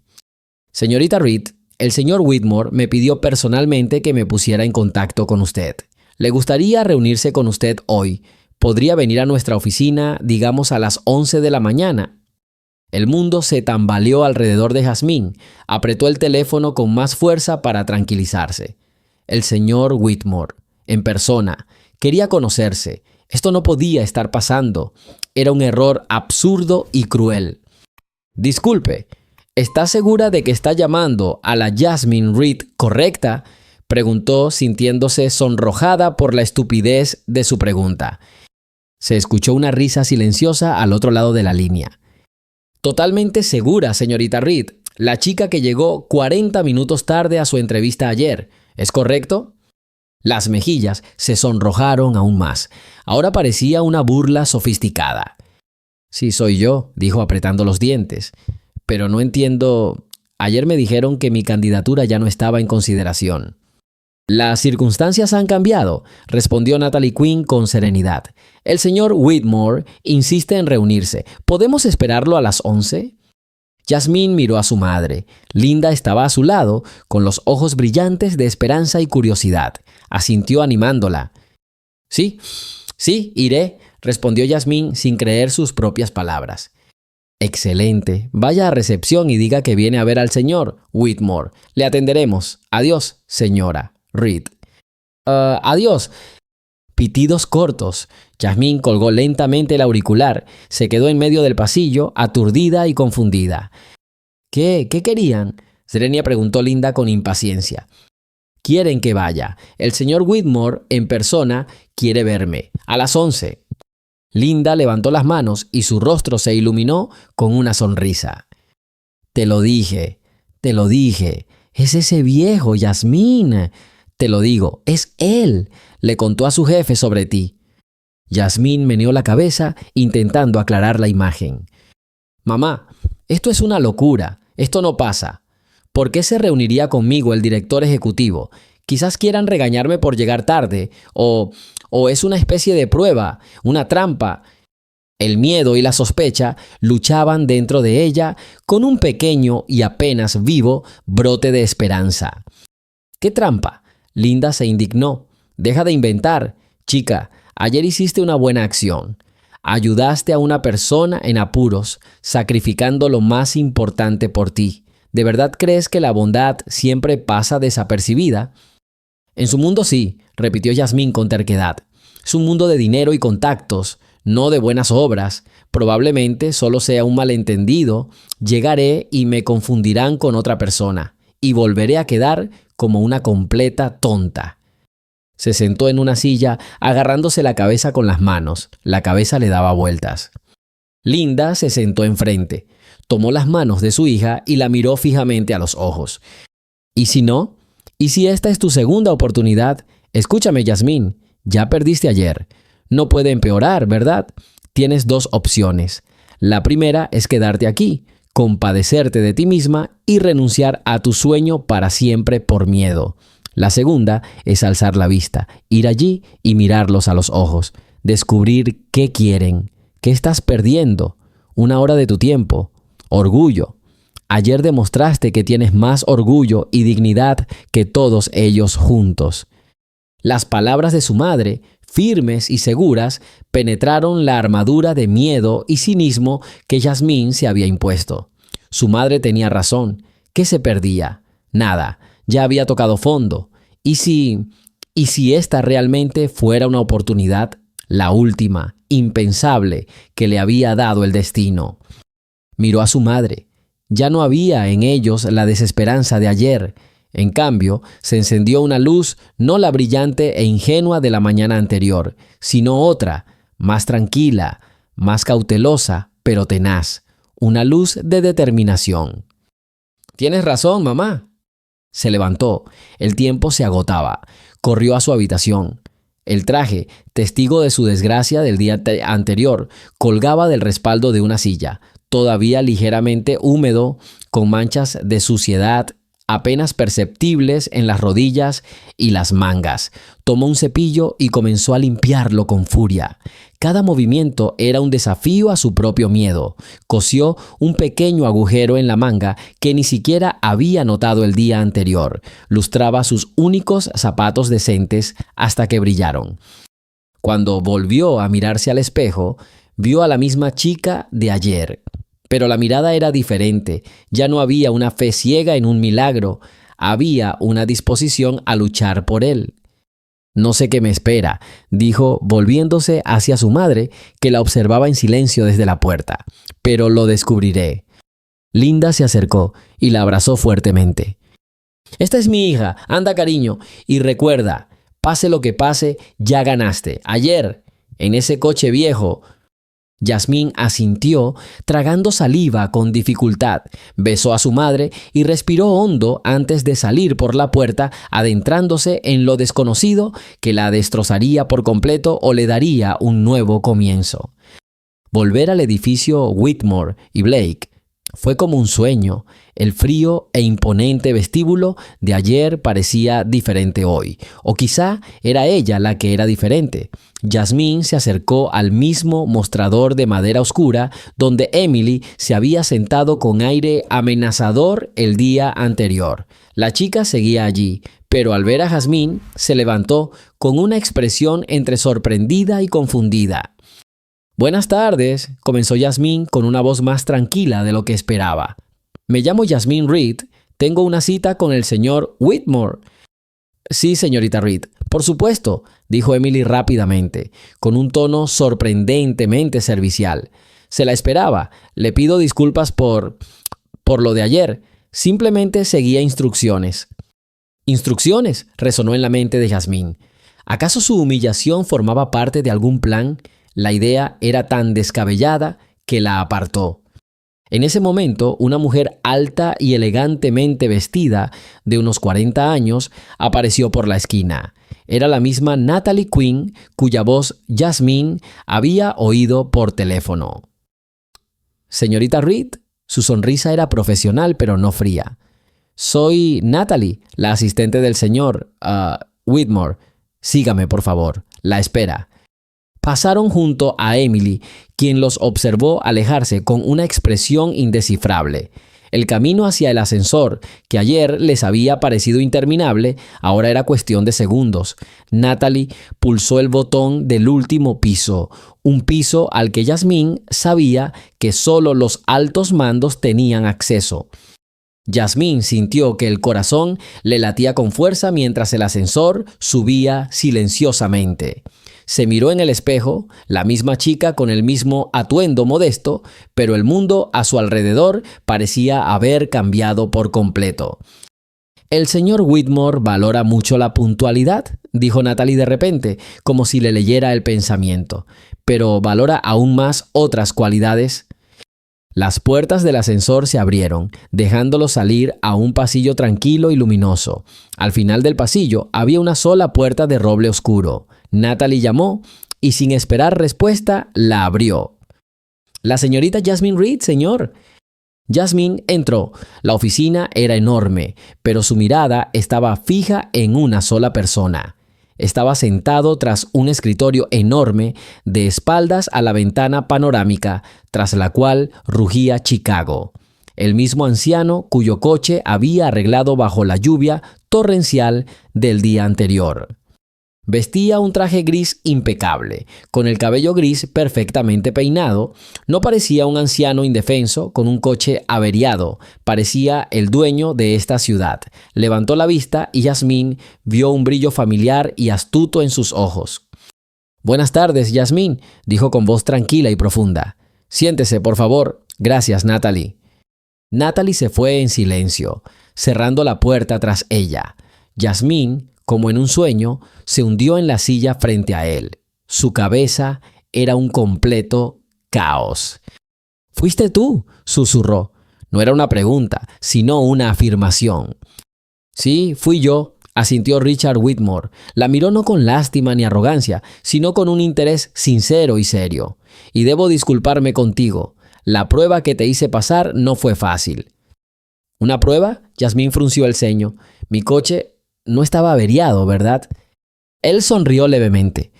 Señorita Reed, el señor Whitmore me pidió personalmente que me pusiera en contacto con usted. Le gustaría reunirse con usted hoy. Podría venir a nuestra oficina, digamos a las 11 de la mañana. El mundo se tambaleó alrededor de Yasmín. Apretó el teléfono con más fuerza para tranquilizarse. El señor Whitmore, en persona, quería conocerse. Esto no podía estar pasando. Era un error absurdo y cruel. Disculpe, ¿está segura de que está llamando a la Jasmine Reed correcta?, preguntó, sintiéndose sonrojada por la estupidez de su pregunta. Se escuchó una risa silenciosa al otro lado de la línea. Totalmente segura, señorita Reed. La chica que llegó 40 minutos tarde a su entrevista ayer. ¿Es correcto? Las mejillas se sonrojaron aún más. Ahora parecía una burla sofisticada. Sí, soy yo, dijo apretando los dientes. Pero no entiendo. Ayer me dijeron que mi candidatura ya no estaba en consideración. Las circunstancias han cambiado, respondió Natalie Quinn con serenidad. El señor Whitmore insiste en reunirse. ¿Podemos esperarlo a las 11? Yasmín miró a su madre. Linda estaba a su lado, con los ojos brillantes de esperanza y curiosidad. Asintió animándola. Sí, iré, respondió Yasmín sin creer sus propias palabras. Excelente. Vaya a recepción y diga que viene a ver al señor Whitmore. Le atenderemos. Adiós, señora Reed. Adiós. Pitidos cortos. Yasmín colgó lentamente el auricular. Se quedó en medio del pasillo, aturdida y confundida. ¿Qué querían? Serenia preguntó Linda con impaciencia. Quieren que vaya. El señor Whitmore, en persona, quiere verme. A las 11. Linda levantó las manos y su rostro se iluminó con una sonrisa. Te lo dije. Es ese viejo, Yasmín. Te lo digo, es él. Le contó a su jefe sobre ti. Yasmín meneó la cabeza intentando aclarar la imagen. Mamá, esto es una locura. Esto no pasa. ¿Por qué se reuniría conmigo el director ejecutivo? Quizás quieran regañarme por llegar tarde, o es una especie de prueba, una trampa. El miedo y la sospecha luchaban dentro de ella con un pequeño y apenas vivo brote de esperanza. ¿Qué trampa? Linda se indignó. Deja de inventar. Chica, ayer hiciste una buena acción. Ayudaste a una persona en apuros, sacrificando lo más importante por ti. ¿De verdad crees que la bondad siempre pasa desapercibida? En su mundo sí, repitió Yasmín con terquedad. Es un mundo de dinero y contactos, no de buenas obras. Probablemente solo sea un malentendido. Llegaré y me confundirán con otra persona, y volveré a quedar como una completa tonta. Se sentó en una silla, agarrándose la cabeza con las manos. La cabeza le daba vueltas. Linda se sentó enfrente, tomó las manos de su hija y la miró fijamente a los ojos. ¿Y si no? ¿Y si esta es tu segunda oportunidad? Escúchame, Yasmín, ya perdiste ayer. No puede empeorar, ¿verdad? Tienes dos opciones. La primera es quedarte aquí, compadecerte de ti misma y renunciar a tu sueño para siempre por miedo. La segunda es alzar la vista, ir allí y mirarlos a los ojos, descubrir qué quieren, qué estás perdiendo, una hora de tu tiempo, orgullo. Ayer demostraste que tienes más orgullo y dignidad que todos ellos juntos. Las palabras de su madre, firmes y seguras, penetraron la armadura de miedo y cinismo que Yasmín se había impuesto. Su madre tenía razón. ¿Qué se perdía? Nada. Ya había tocado fondo. ¿Y si esta realmente fuera una oportunidad, la última, impensable, que le había dado el destino? Miró a su madre. Ya no había en ellos la desesperanza de ayer. En cambio, se encendió una luz, no la brillante e ingenua de la mañana anterior, sino otra, más tranquila, más cautelosa, pero tenaz. Una luz de determinación. «Tienes razón, mamá». Se levantó. El tiempo se agotaba. Corrió a su habitación. El traje, testigo de su desgracia del día anterior, colgaba del respaldo de una silla, todavía ligeramente húmedo, con manchas de suciedad apenas perceptibles en las rodillas y las mangas. Tomó un cepillo y comenzó a limpiarlo con furia. Cada movimiento era un desafío a su propio miedo. Cosió un pequeño agujero en la manga que ni siquiera había notado el día anterior. Lustraba sus únicos zapatos decentes hasta que brillaron. Cuando volvió a mirarse al espejo, vio a la misma chica de ayer. Pero la mirada era diferente. Ya no había una fe ciega en un milagro. Había una disposición a luchar por él. «No sé qué me espera», dijo, volviéndose hacia su madre, que la observaba en silencio desde la puerta. «Pero lo descubriré». Linda se acercó y la abrazó fuertemente. «Esta es mi hija. Anda, cariño. Y recuerda, pase lo que pase, ya ganaste. Ayer, en ese coche viejo». Yasmín asintió, tragando saliva con dificultad. Besó a su madre y respiró hondo antes de salir por la puerta, adentrándose en lo desconocido que la destrozaría por completo o le daría un nuevo comienzo. Volver al edificio Whitmore y Blake fue como un sueño. El frío e imponente vestíbulo de ayer parecía diferente hoy. O quizá era ella la que era diferente. Yasmín se acercó al mismo mostrador de madera oscura donde Emily se había sentado con aire amenazador el día anterior. La chica seguía allí, pero al ver a Yasmín se levantó con una expresión entre sorprendida y confundida. «Buenas tardes», comenzó Yasmín con una voz más tranquila de lo que esperaba. «Me llamo Yasmín Reed. Tengo una cita con el señor Whitmore». «Sí, señorita Reed, por supuesto», dijo Emily rápidamente, con un tono sorprendentemente servicial. «Se la esperaba. Le pido disculpas por lo de ayer. Simplemente seguía instrucciones». «¿Instrucciones?», resonó en la mente de Yasmín. ¿Acaso su humillación formaba parte de algún plan? La idea era tan descabellada que la apartó. En ese momento, una mujer alta y elegantemente vestida, de unos 40 años, apareció por la esquina. Era la misma Natalie Quinn, cuya voz Yasmín había oído por teléfono. «Señorita Reed», su sonrisa era profesional pero no fría. «Soy Natalie, la asistente del señor Whitmore. Sígame, por favor. La espera». Pasaron junto a Emily, quien los observó alejarse con una expresión indescifrable. El camino hacia el ascensor, que ayer les había parecido interminable, ahora era cuestión de segundos. Natalie pulsó el botón del último piso, un piso al que Yasmín sabía que solo los altos mandos tenían acceso. Yasmín sintió que el corazón le latía con fuerza mientras el ascensor subía silenciosamente. Se miró en el espejo, la misma chica con el mismo atuendo modesto, pero el mundo a su alrededor parecía haber cambiado por completo. «El señor Whitmore valora mucho la puntualidad», dijo Natalie de repente, como si le leyera el pensamiento, «pero valora aún más otras cualidades». Las puertas del ascensor se abrieron, dejándolo salir a un pasillo tranquilo y luminoso. Al final del pasillo había una sola puerta de roble oscuro. Natalie llamó y, sin esperar respuesta, la abrió. «La señorita Jasmine Reed, señor». Jasmine entró. La oficina era enorme, pero su mirada estaba fija en una sola persona. Estaba sentado tras un escritorio enorme, de espaldas a la ventana panorámica, tras la cual rugía Chicago. El mismo anciano cuyo coche había arreglado bajo la lluvia torrencial del día anterior. Vestía un traje gris impecable, con el cabello gris perfectamente peinado. No parecía un anciano indefenso con un coche averiado, parecía el dueño de esta ciudad. Levantó la vista y Jasmine vio un brillo familiar y astuto en sus ojos. «Buenas tardes, Jasmine», dijo con voz tranquila y profunda. «Siéntese, por favor». «Gracias, Natalie». Natalie se fue en silencio, cerrando la puerta tras ella. Jasmine, como en un sueño, se hundió en la silla frente a él. Su cabeza era un completo caos. «¿Fuiste tú?», susurró. No era una pregunta, sino una afirmación. «Sí, fui yo», asintió Richard Whitmore. La miró no con lástima ni arrogancia, sino con un interés sincero y serio. «Y debo disculparme contigo. La prueba que te hice pasar no fue fácil». «¿Una prueba?», Jasmine frunció el ceño. «Mi coche no estaba averiado, ¿verdad?». Él sonrió levemente.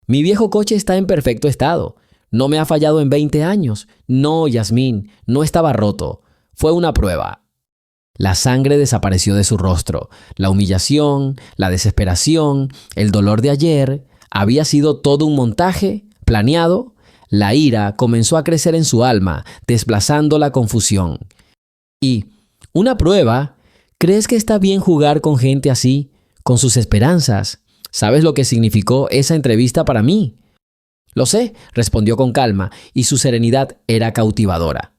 «Mi viejo coche está en perfecto estado. No me ha fallado en 20 años. No, Jasmine, no estaba roto. Fue una prueba». La sangre desapareció de su rostro. La humillación, la desesperación, el dolor de ayer, había sido todo un montaje planeado. La ira comenzó a crecer en su alma, desplazando la confusión. «¿Y una prueba? ¿Crees que está bien jugar con gente así, con sus esperanzas? ¿Sabes lo que significó esa entrevista para mí?». «Lo sé», respondió con calma, y su serenidad era cautivadora.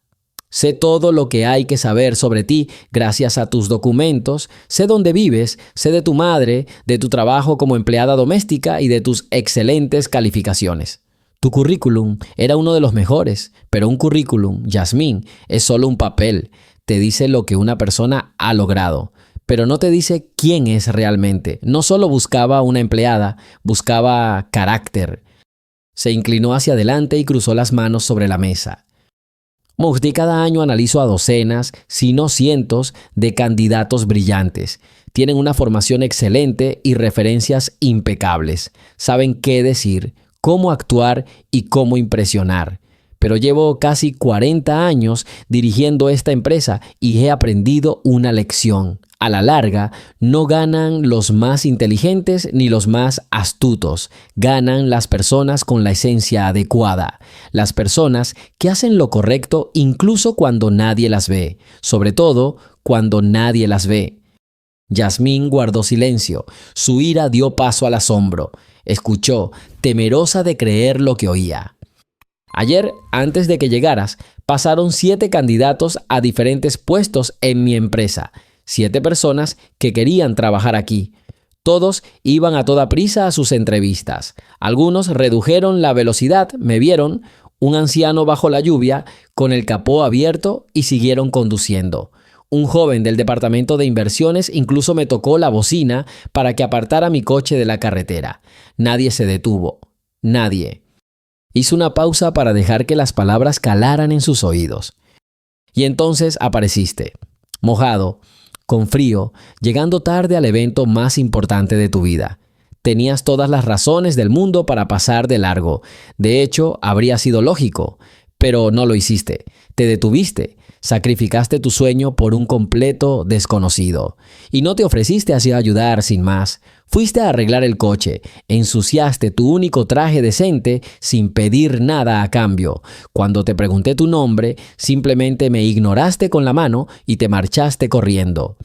«Sé todo lo que hay que saber sobre ti gracias a tus documentos, sé dónde vives, sé de tu madre, de tu trabajo como empleada doméstica y de tus excelentes calificaciones. Tu currículum era uno de los mejores, pero un currículum, Jasmine, es solo un papel. Te dice lo que una persona ha logrado, pero no te dice quién es realmente. No solo buscaba una empleada, buscaba carácter». Se inclinó hacia adelante y cruzó las manos sobre la mesa. «Mugdi cada año analizo a docenas, si no cientos, de candidatos brillantes. Tienen una formación excelente y referencias impecables. Saben qué decir, cómo actuar y cómo impresionar. Pero llevo casi 40 años dirigiendo esta empresa y he aprendido una lección. A la larga, no ganan los más inteligentes ni los más astutos. Ganan las personas con la esencia adecuada. Las personas que hacen lo correcto incluso cuando nadie las ve. Sobre todo, cuando nadie las ve». Jasmine guardó silencio. Su ira dio paso al asombro. Escuchó, temerosa de creer lo que oía. «Ayer, antes de que llegaras, pasaron 7 candidatos a diferentes puestos en mi empresa. 7 personas que querían trabajar aquí. Todos iban a toda prisa a sus entrevistas. Algunos redujeron la velocidad, me vieron, un anciano bajo la lluvia, con el capó abierto y siguieron conduciendo. Un joven del departamento de inversiones incluso me tocó la bocina para que apartara mi coche de la carretera. Nadie se detuvo. Nadie». Hizo una pausa para dejar que las palabras calaran en sus oídos. «Y entonces apareciste, mojado, con frío, llegando tarde al evento más importante de tu vida. Tenías todas las razones del mundo para pasar de largo. De hecho, habría sido lógico, pero no lo hiciste. Te detuviste. Sacrificaste tu sueño por un completo desconocido. Y no te ofreciste así a ayudar sin más. Fuiste a arreglar el coche, ensuciaste tu único traje decente sin pedir nada a cambio. Cuando te pregunté tu nombre, simplemente me ignoraste con la mano y te marchaste corriendo.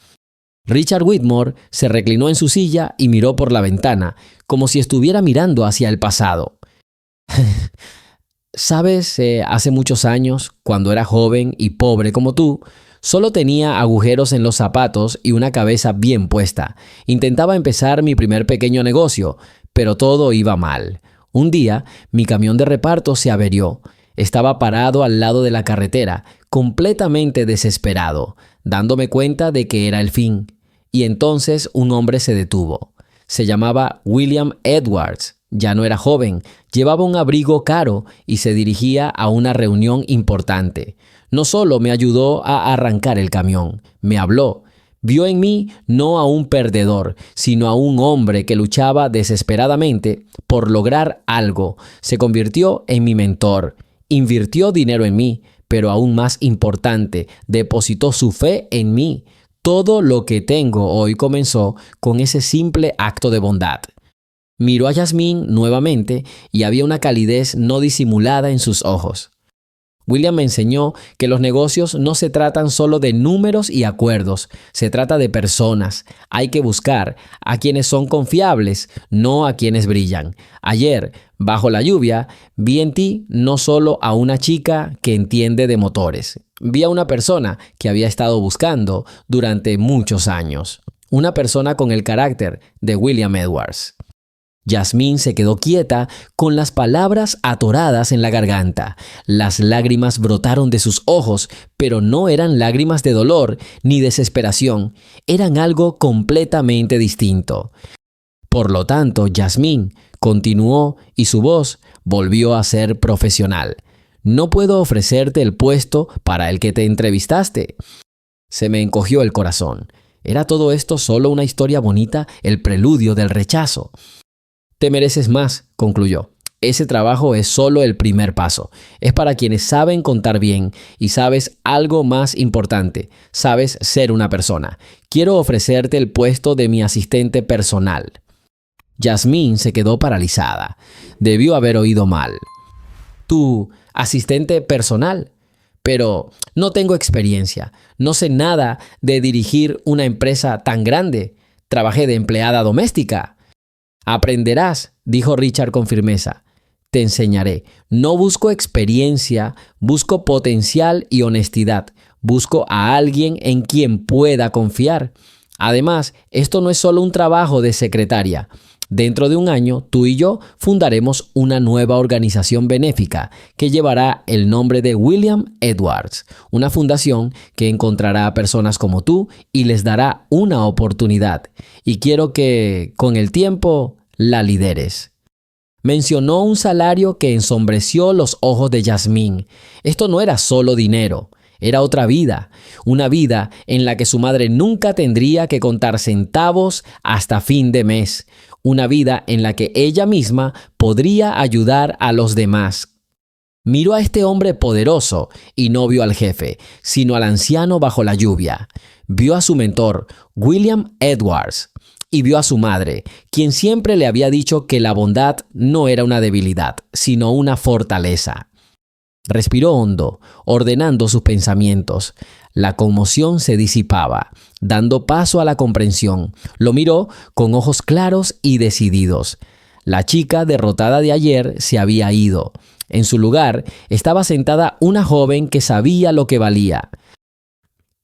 Richard Whitmore se reclinó en su silla y miró por la ventana, como si estuviera mirando hacia el pasado. ¿Sabes? Hace muchos años, cuando era joven y pobre como tú, solo tenía agujeros en los zapatos y una cabeza bien puesta. Intentaba empezar mi primer pequeño negocio, pero todo iba mal. Un día, mi camión de reparto se averió. Estaba parado al lado de la carretera, completamente desesperado, dándome cuenta de que era el fin. Y entonces un hombre se detuvo. Se llamaba William Edwards. Ya no era joven, llevaba un abrigo caro y se dirigía a una reunión importante. No solo me ayudó a arrancar el camión, me habló. Vio en mí no a un perdedor, sino a un hombre que luchaba desesperadamente por lograr algo. Se convirtió en mi mentor, invirtió dinero en mí, pero aún más importante, depositó su fe en mí. Todo lo que tengo hoy comenzó con ese simple acto de bondad. Miró a Yasmín nuevamente y había una calidez no disimulada en sus ojos. William me enseñó que los negocios no se tratan solo de números y acuerdos, se trata de personas. Hay que buscar a quienes son confiables, no a quienes brillan. Ayer, bajo la lluvia, vi en ti no solo a una chica que entiende de motores, vi a una persona que había estado buscando durante muchos años. Una persona con el carácter de William Edwards. Yasmín se quedó quieta con las palabras atoradas en la garganta. Las lágrimas brotaron de sus ojos, pero no eran lágrimas de dolor ni desesperación. Eran algo completamente distinto. Por lo tanto, Yasmín continuó y su voz volvió a ser profesional. No puedo ofrecerte el puesto para el que te entrevistaste. Se me encogió el corazón. ¿Era todo esto solo una historia bonita, el preludio del rechazo? Te mereces más, concluyó. Ese trabajo es solo el primer paso. Es para quienes saben contar bien y sabes algo más importante. Sabes ser una persona. Quiero ofrecerte el puesto de mi asistente personal. Yasmín se quedó paralizada. Debió haber oído mal. ¿Tu asistente personal? Pero no tengo experiencia. No sé nada de dirigir una empresa tan grande. Trabajé de empleada doméstica. Aprenderás, dijo Richard con firmeza. Te enseñaré. No busco experiencia, busco potencial y honestidad. Busco a alguien en quien pueda confiar. Además, esto no es solo un trabajo de secretaria. Dentro de un año, tú y yo fundaremos una nueva organización benéfica que llevará el nombre de William Edwards, una fundación que encontrará a personas como tú y les dará una oportunidad. Y quiero que, con el tiempo, la lideres. Mencionó un salario que ensombreció los ojos de Yasmín. Esto no era solo dinero. Era otra vida, una vida en la que su madre nunca tendría que contar centavos hasta fin de mes, una vida en la que ella misma podría ayudar a los demás. Miró a este hombre poderoso y no vio al jefe, sino al anciano bajo la lluvia. Vio a su mentor, William Edwards, y vio a su madre, quien siempre le había dicho que la bondad no era una debilidad, sino una fortaleza. Respiró hondo, ordenando sus pensamientos. La conmoción se disipaba, dando paso a la comprensión. Lo miró con ojos claros y decididos. La chica derrotada de ayer se había ido. En su lugar estaba sentada una joven que sabía lo que valía.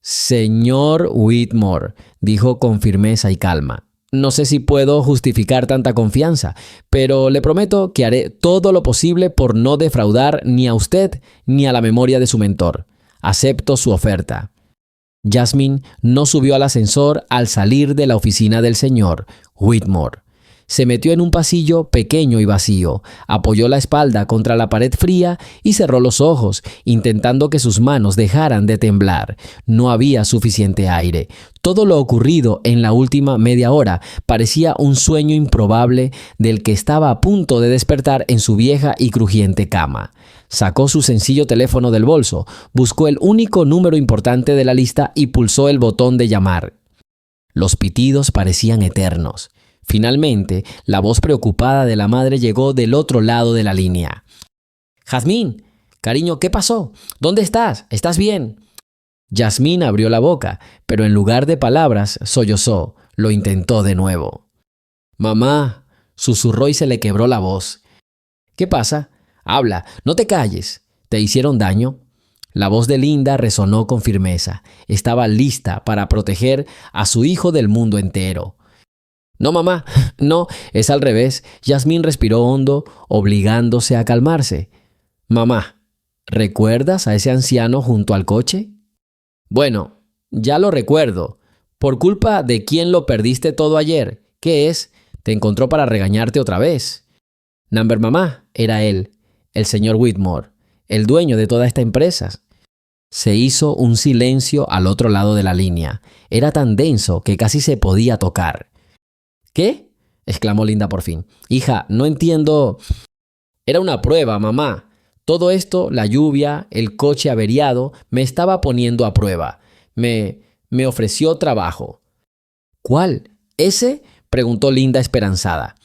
Señor Whitmore, dijo con firmeza y calma. No sé si puedo justificar tanta confianza, pero le prometo que haré todo lo posible por no defraudar ni a usted ni a la memoria de su mentor. Acepto su oferta. Yasmín no subió al ascensor al salir de la oficina del señor Whitmore. Se metió en un pasillo pequeño y vacío, apoyó la espalda contra la pared fría y cerró los ojos, intentando que sus manos dejaran de temblar. No había suficiente aire. Todo lo ocurrido en la última media hora parecía un sueño improbable del que estaba a punto de despertar en su vieja y crujiente cama. Sacó su sencillo teléfono del bolso, buscó el único número importante de la lista y pulsó el botón de llamar. Los pitidos parecían eternos. Finalmente, la voz preocupada de la madre llegó del otro lado de la línea. «Jazmín, cariño, ¿qué pasó? ¿Dónde estás? ¿Estás bien?» Yasmín abrió la boca, pero en lugar de palabras, sollozó. Lo intentó de nuevo. «Mamá», susurró y se le quebró la voz. «¿Qué pasa? Habla, no te calles. ¿Te hicieron daño?» La voz de Linda resonó con firmeza. Estaba lista para proteger a su hijo del mundo entero. «No, mamá, no, es al revés». Yasmín respiró hondo, obligándose a calmarse. «Mamá, ¿recuerdas a ese anciano junto al coche?» «Bueno, ya lo recuerdo. ¿Por culpa de quién lo perdiste todo ayer? ¿Qué es? Te encontró para regañarte otra vez». «Number mamá», era él, el señor Whitmore, el dueño de toda esta empresa. Se hizo un silencio al otro lado de la línea. Era tan denso que casi se podía tocar. «¿Qué?», exclamó Linda por fin. «Hija, no entiendo». «Era una prueba, mamá. Todo esto, la lluvia, el coche averiado, me estaba poniendo a prueba. Me ofreció trabajo». «¿Cuál? ¿Ese?», preguntó Linda esperanzada.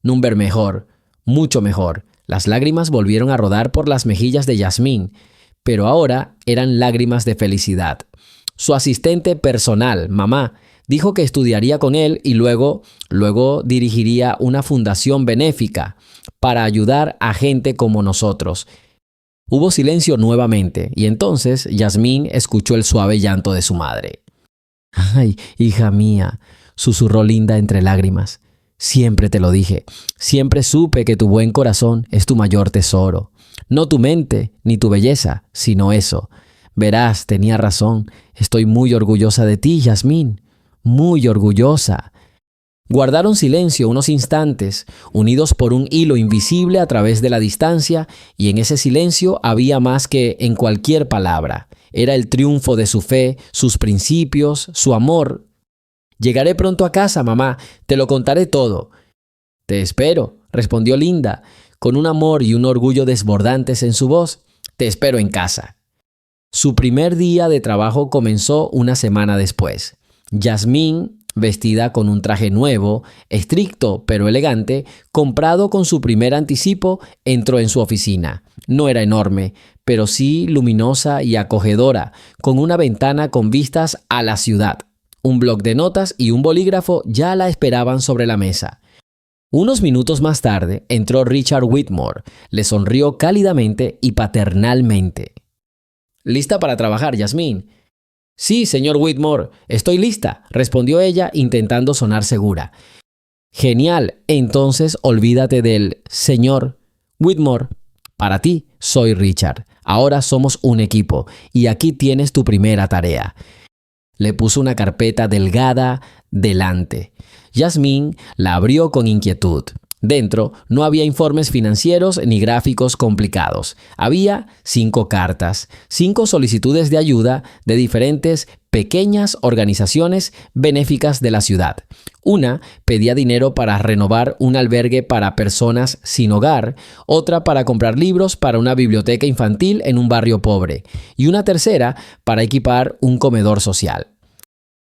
«Number mejor, mucho mejor». Las lágrimas volvieron a rodar por las mejillas de Yasmín, pero ahora eran lágrimas de felicidad. Su asistente personal, mamá, dijo que estudiaría con él y luego dirigiría una fundación benéfica para ayudar a gente como nosotros. Hubo silencio nuevamente y entonces Yasmín escuchó el suave llanto de su madre. «Ay, hija mía», susurró Linda entre lágrimas. «Siempre te lo dije. Siempre supe que tu buen corazón es tu mayor tesoro. No tu mente ni tu belleza, sino eso. Verás, tenía razón. Estoy muy orgullosa de ti, Yasmín. Muy orgullosa». Guardaron silencio unos instantes, unidos por un hilo invisible a través de la distancia, y en ese silencio había más que en cualquier palabra. Era el triunfo de su fe, sus principios, su amor. «Llegaré pronto a casa, mamá. Te lo contaré todo». «Te espero», respondió Linda, con un amor y un orgullo desbordantes en su voz. «Te espero en casa». Su primer día de trabajo comenzó una semana después. Yasmín, vestida con un traje nuevo, estricto pero elegante, comprado con su primer anticipo, entró en su oficina. No era enorme, pero sí luminosa y acogedora, con una ventana con vistas a la ciudad. Un bloc de notas y un bolígrafo ya la esperaban sobre la mesa. Unos minutos más tarde entró Richard Whitmore. Le sonrió cálidamente y paternalmente. «¿Lista para trabajar, Yasmín?» «Sí, señor Whitmore, estoy lista», respondió ella intentando sonar segura. «Genial, entonces olvídate del señor Whitmore. Para ti, soy Richard. Ahora somos un equipo y aquí tienes tu primera tarea». Le puso una carpeta delgada delante. Yasmín la abrió con inquietud. Dentro no había informes financieros ni gráficos complicados. Había 5 cartas, 5 solicitudes de ayuda de diferentes pequeñas organizaciones benéficas de la ciudad. Una pedía dinero para renovar un albergue para personas sin hogar, otra para comprar libros para una biblioteca infantil en un barrio pobre y una tercera para equipar un comedor social.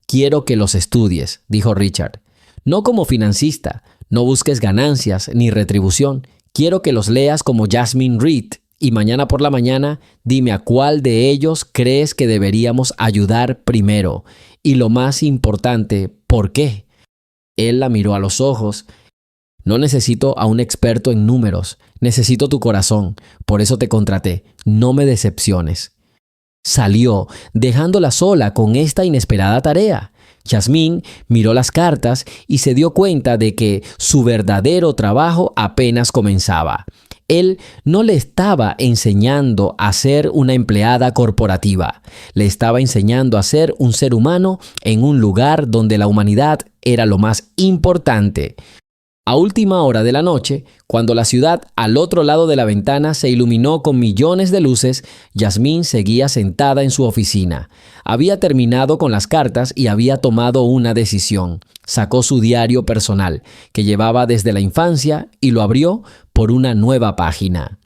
«Quiero que los estudies», dijo Richard. «No como financista, no busques ganancias ni retribución. Quiero que los leas como Yasmín Reed y mañana por la mañana dime a cuál de ellos crees que deberíamos ayudar primero. Y lo más importante, ¿por qué?». Él la miró a los ojos. «No necesito a un experto en números, necesito tu corazón. Por eso te contraté. No me decepciones». Salió, dejándola sola con esta inesperada tarea. Yasmín miró las cartas y se dio cuenta de que su verdadero trabajo apenas comenzaba. Él no le estaba enseñando a ser una empleada corporativa. Le estaba enseñando a ser un ser humano en un lugar donde la humanidad era lo más importante. A última hora de la noche, cuando la ciudad al otro lado de la ventana se iluminó con millones de luces, Yasmín seguía sentada en su oficina. Había terminado con las cartas y había tomado una decisión. Sacó su diario personal, que llevaba desde la infancia, y lo abrió por una nueva página.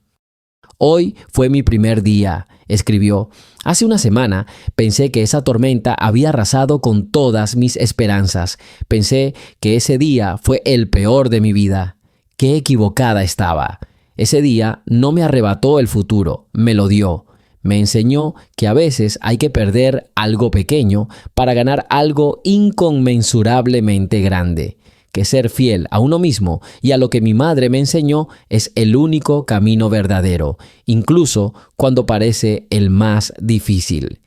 «Hoy fue mi primer día», escribió. «Hace una semana pensé que esa tormenta había arrasado con todas mis esperanzas. Pensé que ese día fue el peor de mi vida. Qué equivocada estaba. Ese día no me arrebató el futuro, me lo dio. Me enseñó que a veces hay que perder algo pequeño para ganar algo inconmensurablemente grande, que ser fiel a uno mismo y a lo que mi madre me enseñó es el único camino verdadero, incluso cuando parece el más difícil.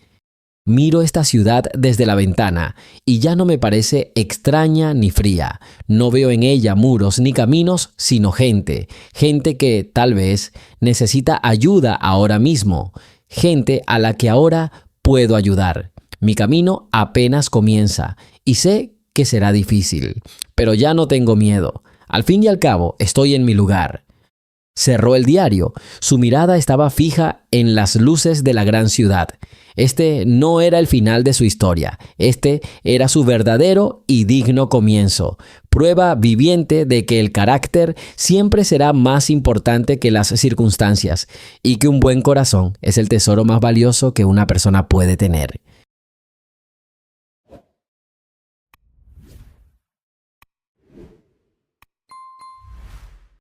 Miro esta ciudad desde la ventana y ya no me parece extraña ni fría. No veo en ella muros ni caminos, sino gente. Gente que, tal vez, necesita ayuda ahora mismo. Gente a la que ahora puedo ayudar. Mi camino apenas comienza y sé que será difícil, pero ya no tengo miedo. Al fin y al cabo, estoy en mi lugar. Cerró el diario. Su mirada estaba fija en las luces de la gran ciudad. Este no era el final de su historia. Este era su verdadero y digno comienzo. Prueba viviente de que el carácter siempre será más importante que las circunstancias y que un buen corazón es el tesoro más valioso que una persona puede tener.